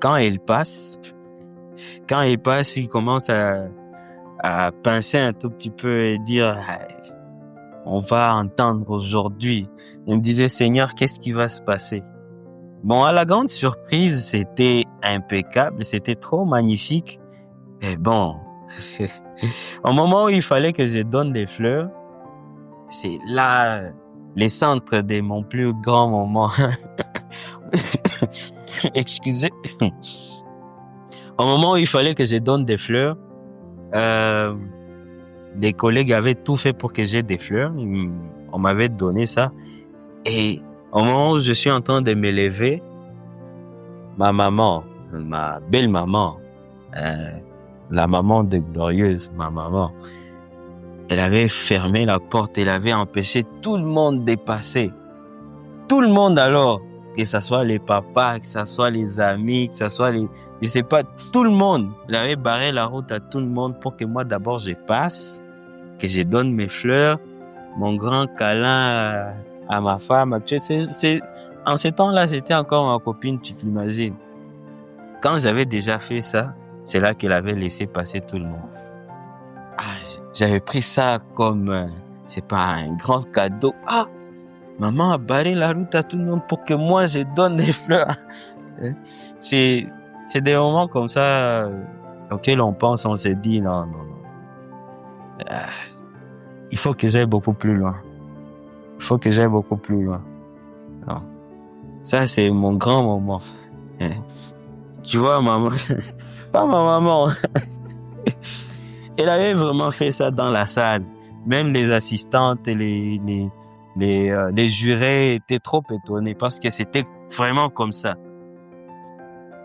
quand il passe, il commence à pincer un tout petit peu et dire, on va entendre aujourd'hui. Il me disait, Seigneur, qu'est-ce qui va se passer? Bon, à la grande surprise, c'était impeccable, c'était trop magnifique. Et bon, au moment où il fallait que je donne des fleurs, c'est là les centres de mon plus grand moment. Excusez. Au moment où il fallait que je donne des fleurs, les collègues avaient tout fait pour que j'ai des fleurs. On m'avait donné ça. Et au moment où je suis en train de me lever, ma maman, ma belle-maman, la maman de Glorieuse, ma maman, elle avait fermé la porte, elle avait empêché tout le monde de passer. Tout le monde alors, que ce soit les papas, que ce soit les amis, que ce soit je sais pas, tout le monde. Elle avait barré la route à tout le monde pour que moi d'abord je passe, que je donne mes fleurs, mon grand câlin à ma femme. En ce temps-là, c'était encore ma copine, tu t'imagines. Quand j'avais déjà fait ça, c'est là qu'elle avait laissé passer tout le monde. J'avais pris ça comme, c'est pas un grand cadeau. Maman a barré la route à tout le monde pour que moi je donne des fleurs. C'est des moments comme ça auxquels on pense, on se dit non. Il faut que j'aille beaucoup plus loin. Non. Ça, c'est mon grand moment. Tu vois, maman, pas ma maman. Elle avait vraiment fait ça dans la salle. Même les assistantes et les jurés étaient trop étonnés parce que c'était vraiment comme ça.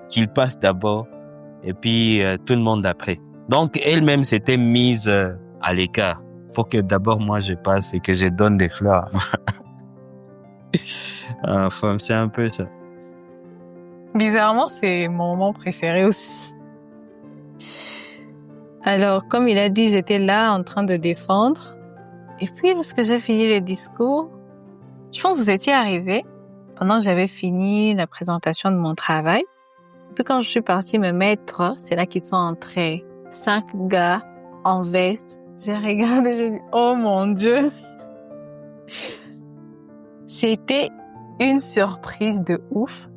Qu'il passe d'abord et puis tout le monde après. Donc, elle-même s'était mise à l'écart. Faut que d'abord moi je passe et que je donne des fleurs. Enfin, c'est un peu ça. Bizarrement, c'est mon moment préféré aussi. Alors, comme il a dit, j'étais là en train de défendre. Et puis, lorsque j'ai fini le discours, je pense que vous étiez arrivés pendant que j'avais fini la présentation de mon travail. Et puis, quand je suis partie me mettre, c'est là qu'ils sont entrés. 5 gars en veste. J'ai regardé, j'ai dit, oh mon Dieu! C'était une surprise de ouf.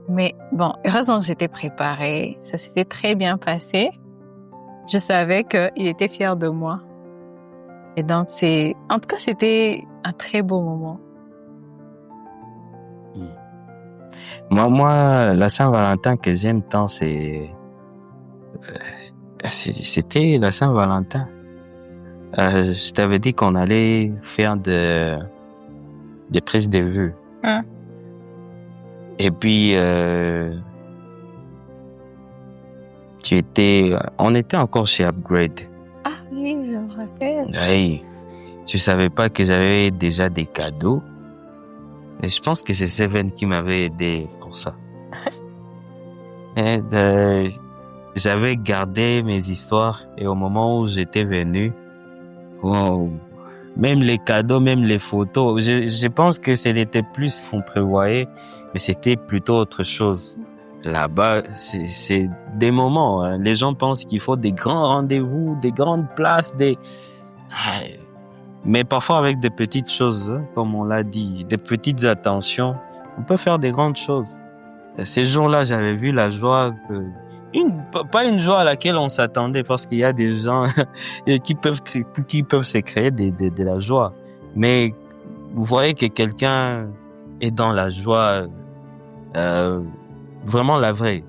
Mais bon, heureusement que j'étais préparée. Ça s'était très bien passé. Je savais qu'il était fier de moi. Et donc, en tout cas, c'était un très beau moment. Moi, la Saint-Valentin que j'aime tant, c'était la Saint-Valentin. Je t'avais dit qu'on allait faire des prises de vue. Et puis, on était encore chez Upgrade. Ah oui, je me rappelle. Oui, tu savais pas que j'avais déjà des cadeaux. Et je pense que c'est Seven qui m'avait aidé pour ça. Et j'avais gardé mes histoires et au moment où j'étais venu, wow, même les cadeaux, même les photos, je pense que c'était plus qu'on prévoyait, mais c'était plutôt autre chose. Là-bas, c'est des moments. Hein. Les gens pensent qu'il faut des grands rendez-vous, des grandes places, mais parfois avec des petites choses, hein, comme on l'a dit, des petites attentions, on peut faire des grandes choses. Et ces jours-là, j'avais vu la joie, pas une joie à laquelle on s'attendait, parce qu'il y a des gens qui peuvent se créer de la joie. Mais vous voyez que quelqu'un est dans la joie, vraiment la vraie.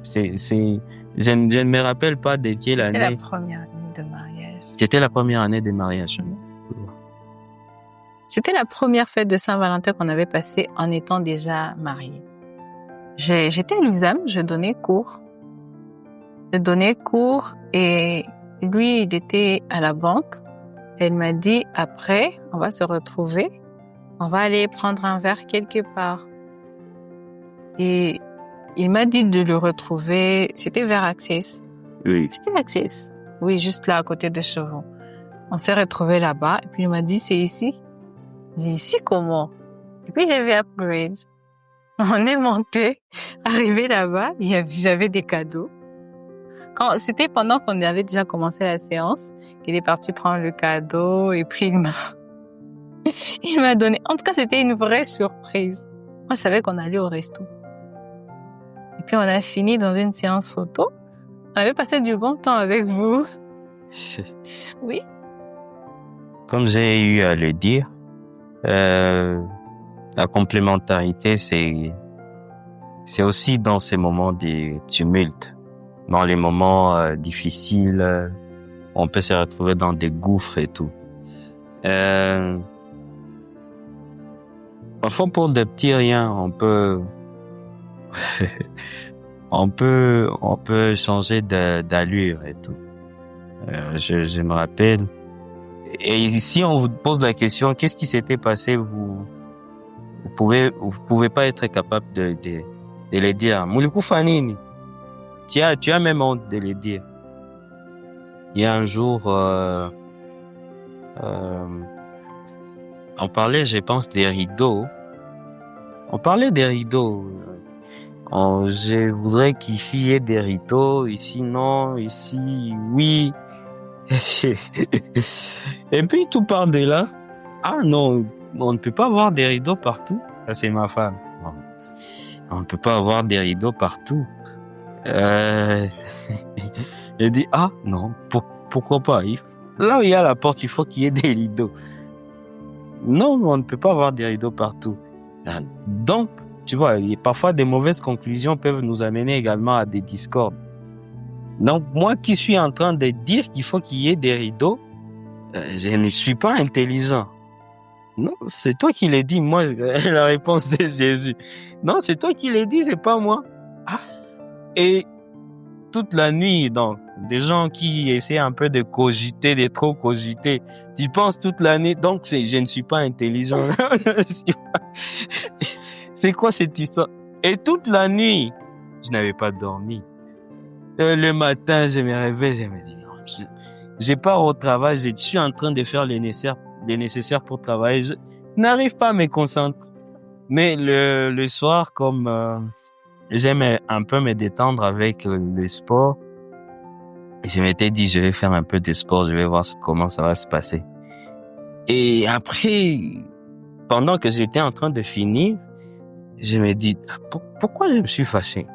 Je ne me rappelle pas de quelle année. C'était la première année de mariage. C'était la première année de mariage. C'était la première fête de Saint-Valentin qu'on avait passée en étant déjà mariés. J'étais à l'ISAM, je donnais cours. Et lui, il était à la banque. Elle m'a dit, après, on va se retrouver. On va aller prendre un verre quelque part. Et il m'a dit de le retrouver. C'était vers Access. Oui. C'était Access. Oui, juste là, à côté de Chevron. On s'est retrouvés là-bas. Et puis, il m'a dit, c'est ici. J'ai dit, ici comment? Et puis, j'ai vu Upgrade. On est monté, arrivé là-bas, j'avais des cadeaux. C'était pendant qu'on avait déjà commencé la séance, qu'il est parti prendre le cadeau et puis il m'a donné. En tout cas, c'était une vraie surprise. Moi, je savais qu'on allait au resto. Et puis, on a fini dans une séance photo. On avait passé du bon temps avec vous. Oui. Comme j'ai eu à le dire, la complémentarité, c'est aussi dans ces moments de tumulte. Dans les moments difficiles, on peut se retrouver dans des gouffres et tout. Parfois pour des petits riens, on peut changer d'allure et tout. Je me rappelle. Et si on vous pose la question, qu'est-ce qui s'était passé, vous pouvez pas être capable de les dire. Moulikou Fanini. Tu as même honte de les dire. Il y a un jour, on parlait, je pense, des rideaux. On parlait des rideaux. Je voudrais qu'ici il y ait des rideaux, ici non, ici oui. Et puis tout part de là. Ah non, on ne peut pas avoir des rideaux partout. Ça c'est ma femme. On ne peut pas avoir des rideaux partout. Elle dit non, pourquoi pas? Là où il y a la porte, il faut qu'il y ait des rideaux. Non, on ne peut pas avoir des rideaux partout. Donc, tu vois, parfois des mauvaises conclusions peuvent nous amener également à des discordes. Donc, moi qui suis en train de dire qu'il faut qu'il y ait des rideaux, je ne suis pas intelligent. Non, c'est toi qui l'as dit, moi, la réponse de Jésus. Non, c'est toi qui l'as dit, c'est pas moi. Et toute la nuit, donc, des gens qui essaient un peu de cogiter, de trop cogiter, tu penses toute la nuit, donc je ne suis pas intelligent. C'est quoi cette histoire? Et toute la nuit, je n'avais pas dormi. Le matin, je me réveille, je me dis non, j'ai pas au travail, je suis en train de faire les nécessaires pour travailler. Je n'arrive pas à me concentrer. Mais le soir, comme j'aime un peu me détendre avec le sport, je m'étais dit je vais faire un peu de sport, je vais voir comment ça va se passer. Et après, pendant que j'étais en train de finir, je me dis pourquoi je me suis fâché?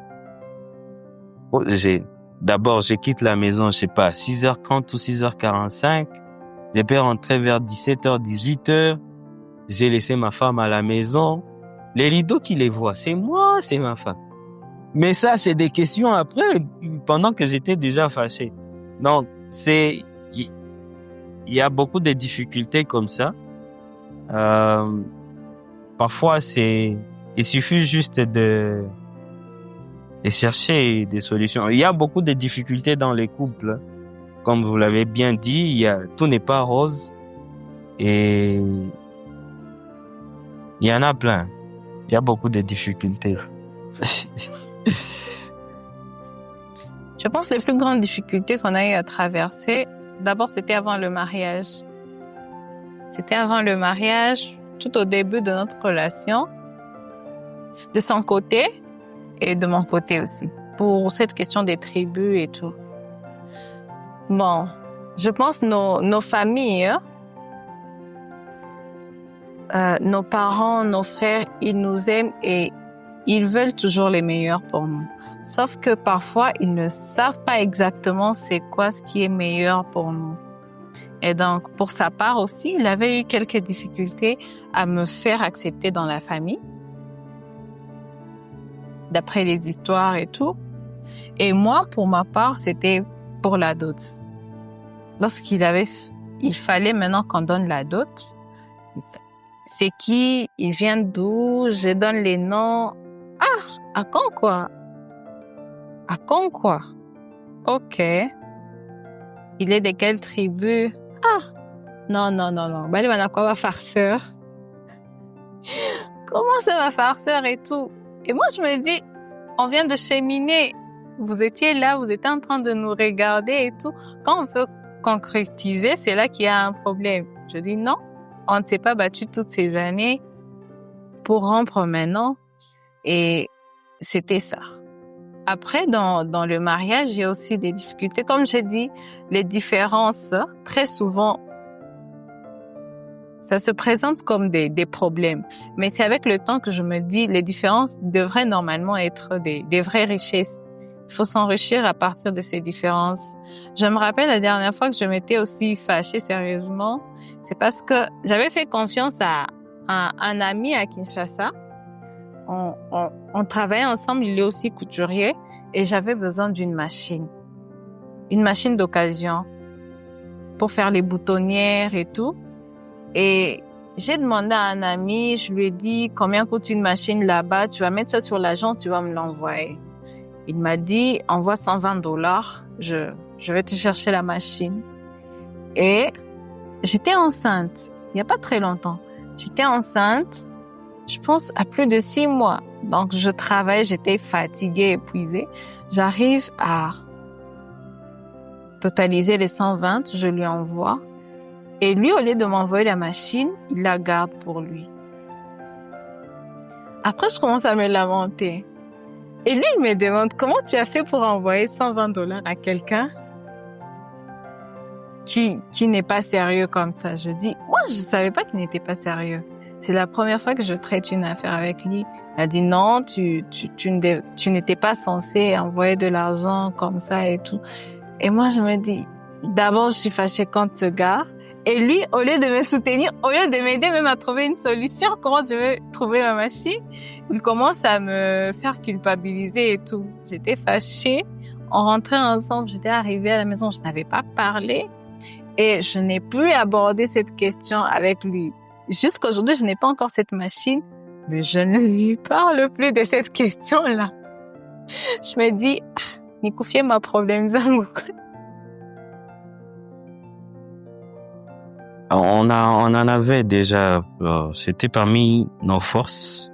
D'abord, je quitte la maison, je sais pas, 6h30 ou 6h45. Je peux rentrer vers 17h, 18h. J'ai laissé ma femme à la maison. Les rideaux qui les voient, c'est moi, c'est ma femme. Mais ça, c'est des questions après, pendant que j'étais déjà fâché. Donc, il y a beaucoup de difficultés comme ça. Parfois, il suffit juste de chercher des solutions. Il y a beaucoup de difficultés dans les couples. Comme vous l'avez bien dit, tout n'est pas rose. Et il y en a plein. Il y a beaucoup de difficultés. Je pense que les plus grandes difficultés qu'on a eu à traverser, d'abord, c'était avant le mariage. C'était avant le mariage, tout au début de notre relation, de son côté et de mon côté aussi, pour cette question des tribus et tout. Bon, je pense nos familles, nos parents, nos frères, ils nous aiment et ils veulent toujours les meilleurs pour nous. Sauf que parfois, ils ne savent pas exactement c'est quoi ce qui est meilleur pour nous. Et donc, pour sa part aussi, il avait eu quelques difficultés à me faire accepter dans la famille, d'après les histoires et tout. Et moi, pour ma part, c'était pour la dot. Il fallait maintenant qu'on donne la dot. C'est qui? Il vient d'où? Je donne les noms. À Concours. À Concours. Ok. Il est de quelle tribu? Non. Bali Manakwa va farceur. Comment ça va farceur et tout? Et moi, je me dis, on vient de cheminer. Vous étiez là, vous étiez en train de nous regarder et tout. Quand on veut concrétiser, c'est là qu'il y a un problème. Je dis non, on ne s'est pas battu toutes ces années pour rompre maintenant. Et c'était ça. Après, dans le mariage, j'ai aussi des difficultés. Comme j'ai dit, les différences, très souvent, ça se présente comme des problèmes. Mais c'est avec le temps que je me dis, les différences devraient normalement être des vraies richesses. Il faut s'enrichir à partir de ces différences. Je me rappelle la dernière fois que je m'étais aussi fâchée sérieusement, c'est parce que j'avais fait confiance à un ami à Kinshasa. On travaillait ensemble, il est aussi couturier, et j'avais besoin d'une machine d'occasion pour faire les boutonnières et tout. Et j'ai demandé à un ami, je lui ai dit combien coûte une machine là-bas, tu vas mettre ça sur l'agence, tu vas me l'envoyer. Il m'a dit envoie $120, je vais te chercher la machine. Et j'étais enceinte, il n'y a pas très longtemps. J'étais enceinte, je pense à plus de 6 mois. Donc je travaille, j'étais fatiguée, épuisée. J'arrive à totaliser les 120, je lui envoie. Et lui, au lieu de m'envoyer la machine, il la garde pour lui. Après, je commence à me lamenter. Et lui, il me demande, comment tu as fait pour envoyer $120 à quelqu'un qui n'est pas sérieux comme ça? Je dis, moi, je savais pas qu'il n'était pas sérieux. C'est la première fois que je traite une affaire avec lui. Il a dit, non, tu n'étais pas censé envoyer de l'argent comme ça et tout. Et moi, je me dis, d'abord, je suis fâchée contre ce gars. Et lui, au lieu de me soutenir, au lieu de m'aider même à trouver une solution, comment je vais trouver ma machine, il commence à me faire culpabiliser et tout. J'étais fâchée. On rentrait ensemble, j'étais arrivée à la maison, je n'avais pas parlé. Et je n'ai plus abordé cette question avec lui. Jusqu'à aujourd'hui, je n'ai pas encore cette machine, mais je ne lui parle plus de cette question-là. Je me dis, ni confier ma problème zangu. On en avait déjà, c'était parmi nos forces.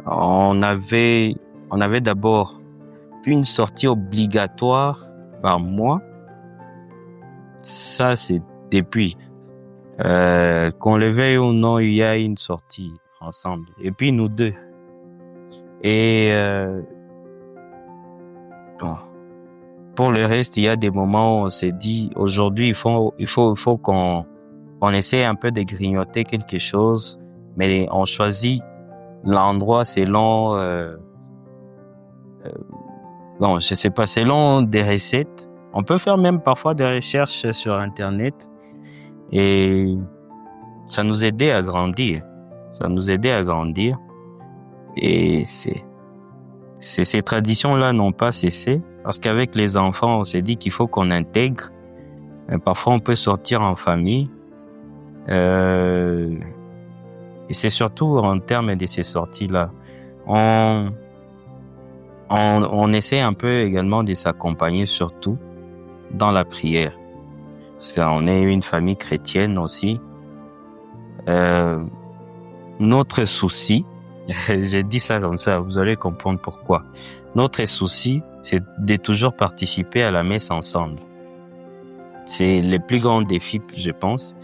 On avait d'abord une sortie obligatoire par mois. Ça, c'est depuis. Qu'on le veuille ou non, il y a une sortie ensemble. Et puis nous deux. Et bon. Pour le reste, il y a des moments où on s'est dit, aujourd'hui, il faut qu'on essaie un peu de grignoter quelque chose, mais on choisit l'endroit selon, bon, je sais pas, selon des recettes. On peut faire même parfois des recherches sur Internet et ça nous aidait à grandir. Et ces traditions-là n'ont pas cessé. Parce qu'avec les enfants, on s'est dit qu'il faut qu'on intègre. Parfois, on peut sortir en famille. Et c'est surtout en termes de ces sorties-là. On essaie un peu également de s'accompagner, surtout dans la prière. Parce qu'on est une famille chrétienne aussi. Notre souci, j'ai dit ça comme ça, vous allez comprendre pourquoi. Notre souci, c'est de toujours participer à la messe ensemble. C'est le plus grand défi, je pense.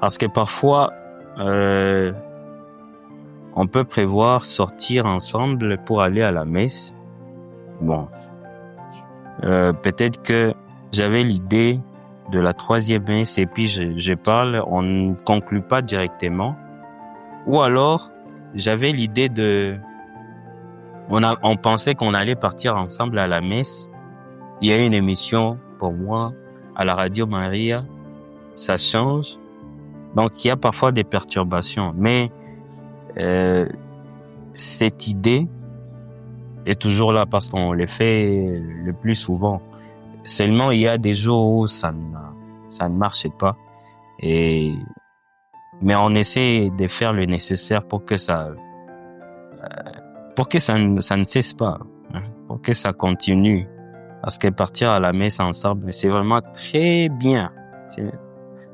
Parce que parfois, on peut prévoir sortir ensemble pour aller à la messe. Bon. Peut-être que j'avais l'idée de la 3e messe et puis je parle, on ne conclut pas directement. Ou alors, j'avais l'idée on pensait qu'on allait partir ensemble à la messe. Il y a une émission pour moi à la Radio Maria. Ça change. Donc, il y a parfois des perturbations. Mais cette idée est toujours là parce qu'on le fait le plus souvent. Seulement, il y a des jours où ça ne marche pas. Mais on essaie de faire le nécessaire pour que ça ne cesse pas, hein, pour que ça continue. Parce que partir à la messe ensemble, c'est vraiment très bien. C'est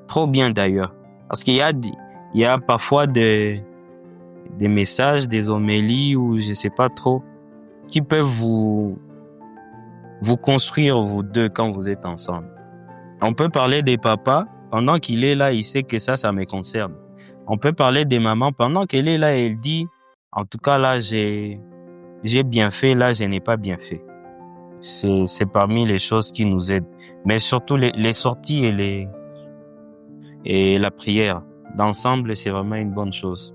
trop bien d'ailleurs. Parce qu'il y a parfois des messages, des homélies ou je sais pas trop, qui peuvent vous construire vous deux quand vous êtes ensemble. On peut parler des papas, pendant qu'il est là, il sait que ça me concerne. on peut parler des mamans pendant qu'elle est là, elle dit, en tout cas là, j'ai bien fait, là, je n'ai pas bien fait. C'est parmi les choses qui nous aident. Mais surtout les sorties et la prière. D'ensemble, c'est vraiment une bonne chose.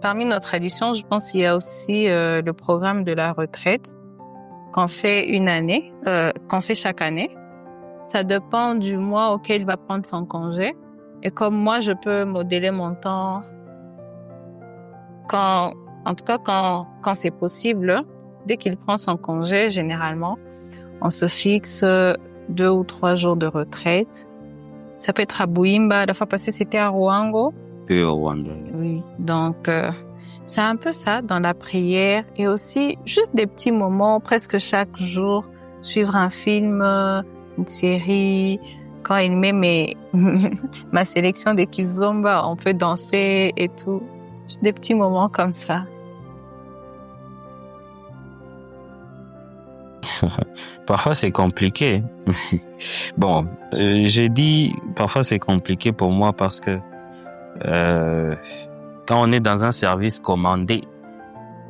Parmi nos traditions, je pense qu'il y a aussi le programme de la retraite qu'on fait qu'on fait chaque année. Ça dépend du mois auquel il va prendre son congé. Et comme moi, je peux modeler mon temps quand c'est possible. Dès qu'il prend son congé, généralement, on se fixe 2 ou 3 jours de retraite. Ça peut être à Buimba. La fois passée, c'était à Ruango. Au Rwanda. Oui, donc c'est un peu ça dans la prière et aussi juste des petits moments presque chaque jour, suivre un film, une série. Quand il met ma sélection des kizomba, on peut danser et tout. Juste des petits moments comme ça. Parfois, c'est compliqué. Bon, j'ai dit, parfois, c'est compliqué pour moi parce que quand on est dans un service commandé,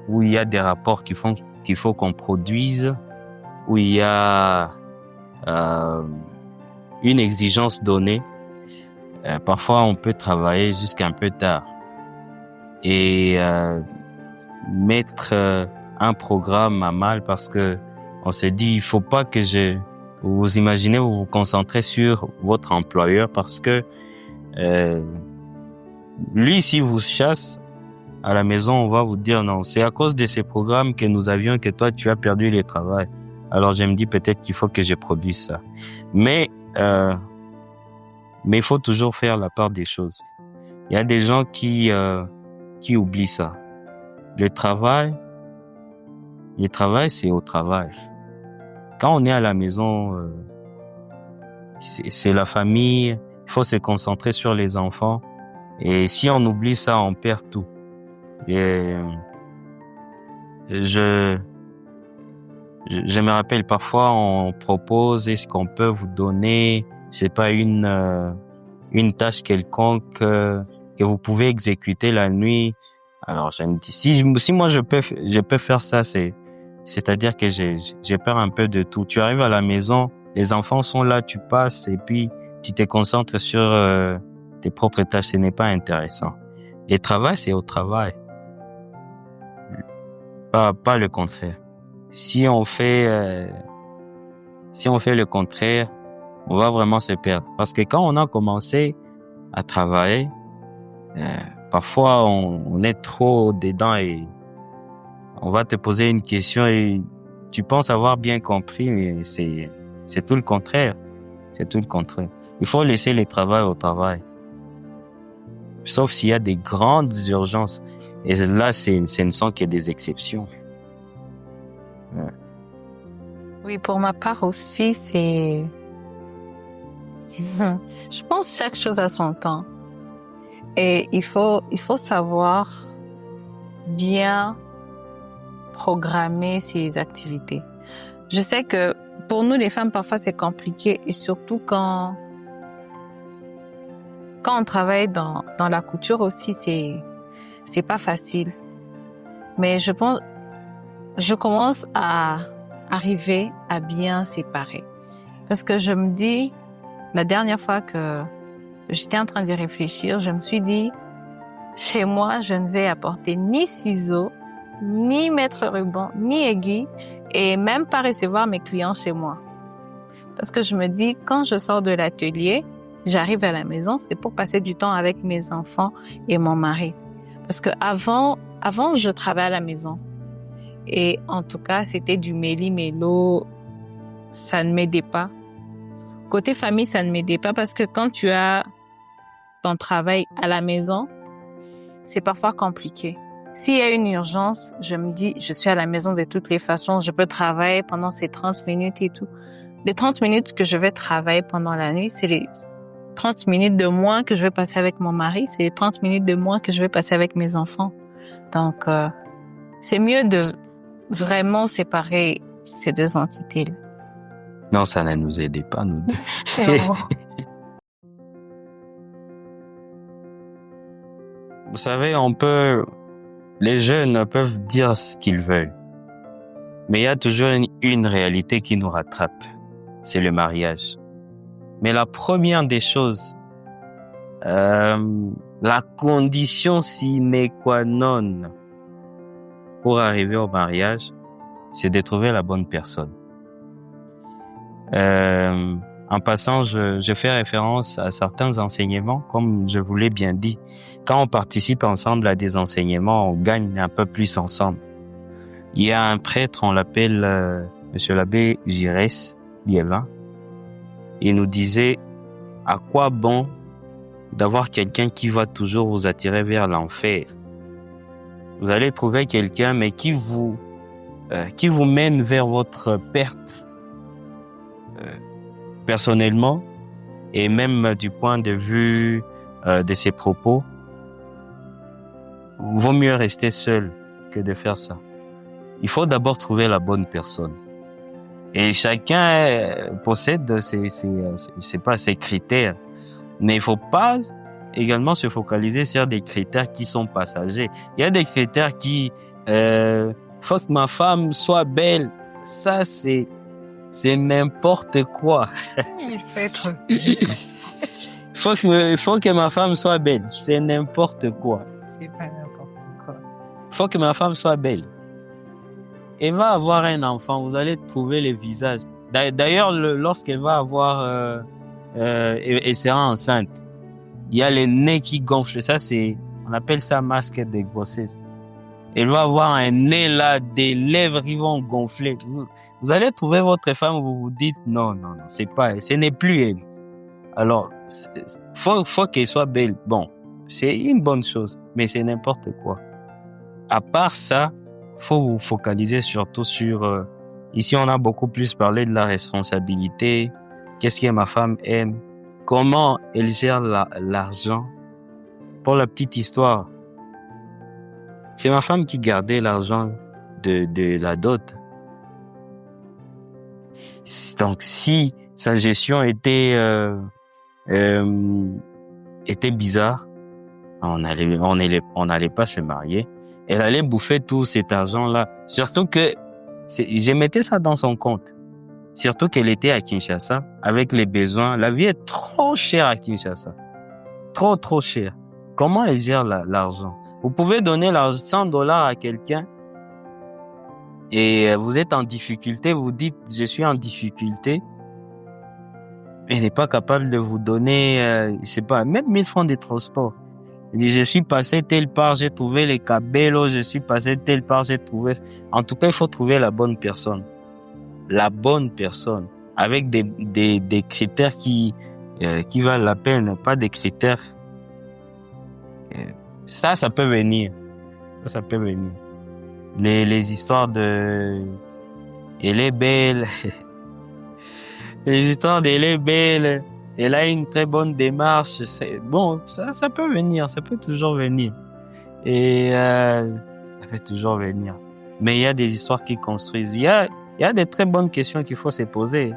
où il y a des rapports qu'il faut qu'on produise, où il y a une exigence donnée, parfois on peut travailler jusqu'à un peu tard et mettre un programme à mal parce que on s'est dit il faut pas que vous imaginez, vous vous concentrez sur votre employeur parce que lui, s'il vous chasse à la maison, on va vous dire non, c'est à cause de ces programmes que nous avions que toi, tu as perdu le travail. Alors, je me dis peut-être qu'il faut que je produise ça. Mais il faut toujours faire la part des choses. Il y a des gens qui oublient ça. Le travail, c'est au travail. Quand on est à la maison, c'est la famille. Il faut se concentrer sur les enfants. Et si on oublie ça, on perd tout. Et je me rappelle parfois on propose est-ce qu'on peut vous donner, je sais pas une tâche quelconque que vous pouvez exécuter la nuit. Alors je me dis si moi je peux faire ça, c'est-à-dire que j'ai peur un peu de tout. Tu arrives à la maison, les enfants sont là, tu passes et puis tu te concentres sur tes propres tâches, ce n'est pas intéressant. Le travail, c'est au travail. Pas le contraire. Si on fait le contraire, on va vraiment se perdre. Parce que quand on a commencé à travailler, parfois on est trop dedans et on va te poser une question et tu penses avoir bien compris, mais c'est tout le contraire. C'est tout le contraire. Il faut laisser le travail au travail. Sauf s'il y a des grandes urgences. Et là, ce ne sont que des exceptions. Ouais. Oui, pour ma part aussi, c'est... Je pense chaque chose a son temps. Et il faut savoir bien programmer ses activités. Je sais que pour nous, les femmes, parfois, c'est compliqué. Et surtout quand on travaille dans la couture aussi, c'est pas facile. Mais je commence à arriver à bien séparer. Parce que je me dis, la dernière fois que j'étais en train d'y réfléchir, je me suis dit, chez moi, je ne vais apporter ni ciseaux, ni mettre ruban, ni aiguille, et même pas recevoir mes clients chez moi. Parce que je me dis, quand je sors de l'atelier, j'arrive à la maison, c'est pour passer du temps avec mes enfants et mon mari. Parce que avant, je travaillais à la maison. Et en tout cas, c'était du méli-mélo. Ça ne m'aidait pas. Côté famille, ça ne m'aidait pas parce que quand tu as ton travail à la maison, c'est parfois compliqué. S'il y a une urgence, je me dis, je suis à la maison de toutes les façons, je peux travailler pendant ces 30 minutes et tout. Les 30 minutes que je vais travailler pendant la nuit, c'est les 30 minutes de moins que je vais passer avec mon mari, c'est les 30 minutes de moins que je vais passer avec mes enfants. Donc, c'est mieux de vraiment séparer ces deux entités-là. Non, ça ne nous aidait pas, nous deux. Vous savez, les jeunes peuvent dire ce qu'ils veulent. Mais il y a toujours une réalité qui nous rattrape. C'est le mariage. Mais la première des choses, la condition sine qua non pour arriver au mariage, c'est de trouver la bonne personne. En passant, je fais référence à certains enseignements, comme je vous l'ai bien dit. Quand on participe ensemble à des enseignements, on gagne un peu plus ensemble. Il y a un prêtre, on l'appelle Monsieur l'abbé Giresse Liévin. Il nous disait, à quoi bon d'avoir quelqu'un qui va toujours vous attirer vers l'enfer? Vous allez trouver quelqu'un, mais qui vous mène vers votre perte. Personnellement, et même du point de vue de ses propos, vaut mieux rester seul que de faire ça. Il faut d'abord trouver la bonne personne. Et chacun possède ses critères. Mais il faut pas également se focaliser sur des critères qui sont passagers. Il y a des critères qui, faut que ma femme soit belle. Ça, c'est n'importe quoi. Il faut être... faut que ma femme soit belle. C'est n'importe quoi. C'est pas n'importe quoi. Faut que ma femme soit belle. Elle va avoir un enfant. Vous allez trouver les visages. D'ailleurs, lorsqu'elle va avoir, elle sera enceinte. Il y a les nez qui gonflent. Ça, on appelle ça masque de grossesse. Elle va avoir un nez là, des lèvres qui vont gonfler. Vous allez trouver votre femme, vous vous dites non, ce n'est plus elle. Alors, faut qu'elle soit belle. Bon, c'est une bonne chose, mais c'est n'importe quoi. À part ça, faut vous focaliser surtout sur, ici on a beaucoup plus parlé de la responsabilité. Qu'est-ce que ma femme aime? Comment elle gère l'argent? Pour la petite histoire, c'est ma femme qui gardait l'argent de la dot. Donc, si sa gestion était bizarre, on n'allait pas se marier. Elle allait bouffer tout cet argent-là. Surtout que je mettais ça dans son compte. Surtout qu'elle était à Kinshasa avec les besoins. La vie est trop chère à Kinshasa. Trop chère. Comment elle gère l'argent? Vous pouvez donner $100 à quelqu'un et vous êtes en difficulté, vous dites « je suis en difficulté ». Elle n'est pas capable de vous donner, je sais pas, même 1000 francs de transport. Elle dit « je suis passé telle part, j'ai trouvé les cabellos, je suis passé telle part, j'ai trouvé... » En tout cas, il faut trouver la bonne personne. La bonne personne. Avec des critères qui valent la peine, pas des critères... Ça peut venir. Ça peut venir. Les histoires de... Elle est belle. Les histoires d'elle est belle. Elle a une très bonne démarche. Bon, ça peut venir. Ça peut toujours venir. Et ça peut toujours venir. Mais il y a des histoires qui construisent. Il y a des très bonnes questions qu'il faut se poser.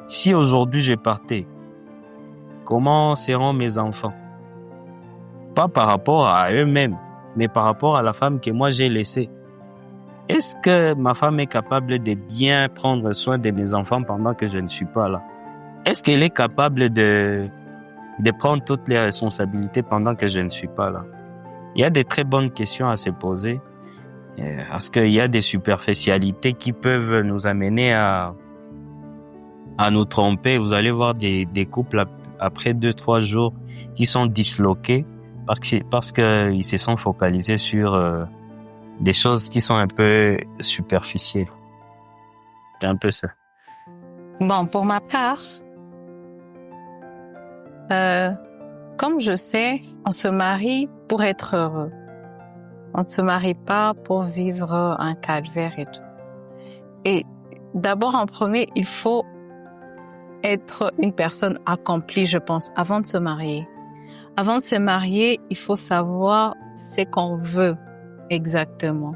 Si aujourd'hui je partais, comment seront mes enfants? Pas par rapport à eux-mêmes, mais par rapport à la femme que moi j'ai laissée. Est-ce que ma femme est capable de bien prendre soin de mes enfants pendant que je ne suis pas là? Est-ce qu'elle est capable de prendre toutes les responsabilités pendant que je ne suis pas là? Il y a des très bonnes questions à se poser, parce qu'il y a des superficialités qui peuvent nous amener à nous tromper. Vous allez voir des couples après 2-3 jours qui sont disloqués parce que ils se sont focalisés sur des choses qui sont un peu superficielles. C'est un peu ça. Bon, pour ma part, comme je sais, on se marie pour être heureux. On ne se marie pas pour vivre un calvaire et tout. Et d'abord, en premier, il faut être une personne accomplie, je pense, avant de se marier. Avant de se marier, il faut savoir ce qu'on veut exactement.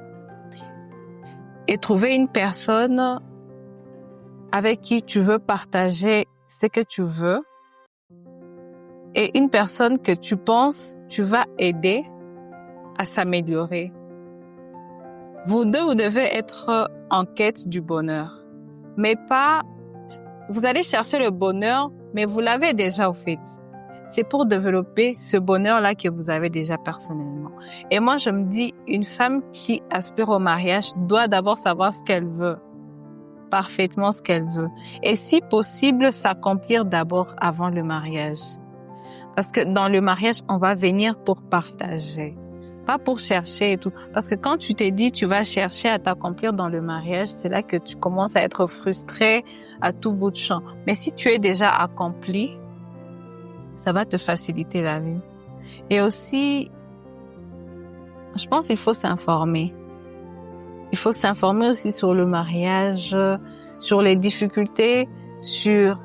Et trouver une personne avec qui tu veux partager ce que tu veux et une personne que tu penses tu vas aider à s'améliorer. Vous deux, vous devez être en quête du bonheur. Mais pas, vous allez chercher le bonheur, mais vous l'avez déjà au fait. C'est pour développer ce bonheur-là que vous avez déjà personnellement. Et moi, je me dis, une femme qui aspire au mariage doit d'abord savoir ce qu'elle veut. Parfaitement ce qu'elle veut. Et si possible, s'accomplir d'abord avant le mariage. Parce que dans le mariage, on va venir pour partager. Pas pour chercher et tout. Parce que quand tu t'es dit, tu vas chercher à t'accomplir dans le mariage, c'est là que tu commences à être frustré à tout bout de champ. Mais si tu es déjà accompli, ça va te faciliter la vie. Et aussi, je pense qu'il faut s'informer. Il faut s'informer aussi sur le mariage, sur les difficultés, sur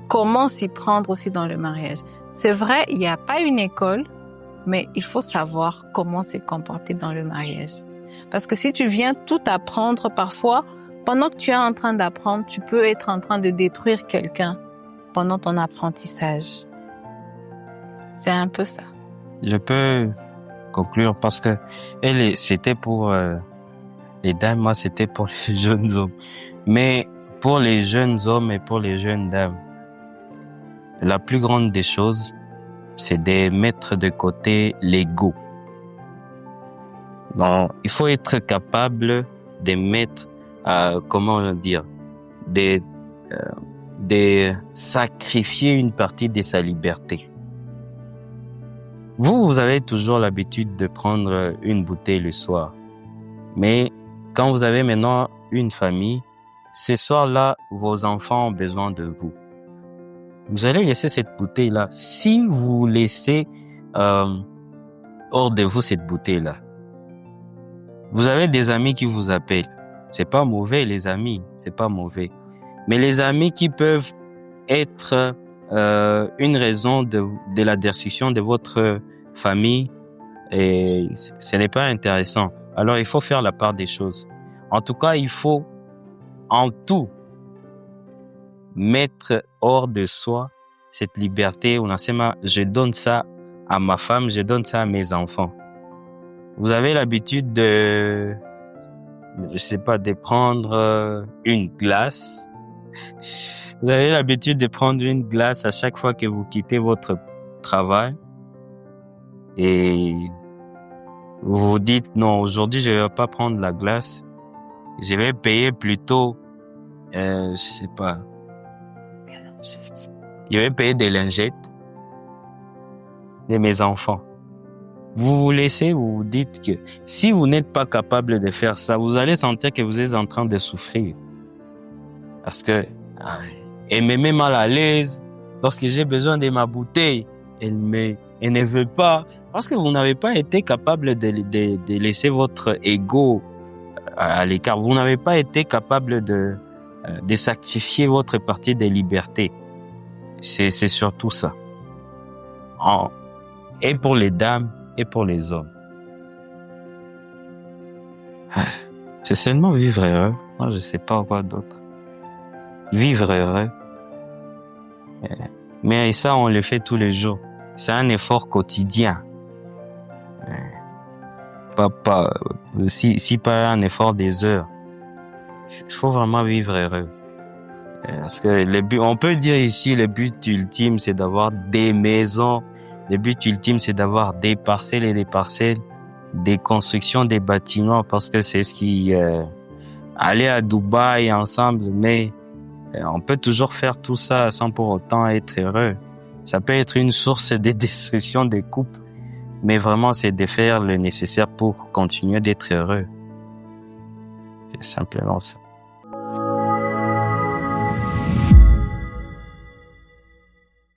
comment s'y prendre aussi dans le mariage. C'est vrai, il n'y a pas une école, mais il faut savoir comment se comporter dans le mariage. Parce que si tu viens tout apprendre, parfois, pendant que tu es en train d'apprendre, tu peux être en train de détruire quelqu'un pendant ton apprentissage. C'est un peu ça. Je peux conclure parce que c'était pour les dames, moi c'était pour les jeunes hommes. Mais pour les jeunes hommes et pour les jeunes dames, la plus grande des choses, c'est de mettre de côté l'ego. Donc, il faut être capable de mettre, de sacrifier une partie de sa liberté. Vous avez toujours l'habitude de prendre une bouteille le soir. Mais quand vous avez maintenant une famille, ce soir-là, vos enfants ont besoin de vous. Vous allez laisser cette bouteille-là. Si vous laissez hors de vous cette bouteille-là, vous avez des amis qui vous appellent. C'est pas mauvais, les amis, c'est pas mauvais. Mais les amis qui peuvent être une raison de la destruction de votre famille, et ce n'est pas intéressant. Alors, il faut faire la part des choses. En tout cas, il faut en tout mettre hors de soi cette liberté. Je donne ça à ma femme, je donne ça à mes enfants. Vous avez l'habitude de prendre une glace. Vous avez l'habitude de prendre une glace à chaque fois que vous quittez votre travail. Et vous vous dites, non, aujourd'hui, je vais pas prendre la glace. Je vais payer plutôt, je vais payer des lingettes de mes enfants. Vous vous laissez, vous vous dites que si vous n'êtes pas capable de faire ça, vous allez sentir que vous êtes en train de souffrir. Parce que elle me met mal à l'aise lorsque j'ai besoin de ma bouteille. Elle ne veut pas. Parce que vous n'avez pas été capable de laisser votre ego à l'écart. Vous n'avez pas été capable de sacrifier votre partie de liberté. C'est surtout ça. Et pour les dames et pour les hommes. C'est seulement vivre heureux. Moi, je sais pas quoi d'autre. Vivre heureux. Mais ça, on le fait tous les jours. C'est un effort quotidien. Si pas un effort des heures. Il faut vraiment vivre heureux. Parce que on peut dire ici, le but ultime, c'est d'avoir des maisons. Le but ultime, c'est d'avoir des parcelles et des parcelles, des constructions, des bâtiments, parce que c'est ce qui aller à Dubaï ensemble, mais on peut toujours faire tout ça sans pour autant être heureux. Ça peut être une source de destruction des couples, mais vraiment, c'est de faire le nécessaire pour continuer d'être heureux. C'est simplement ça.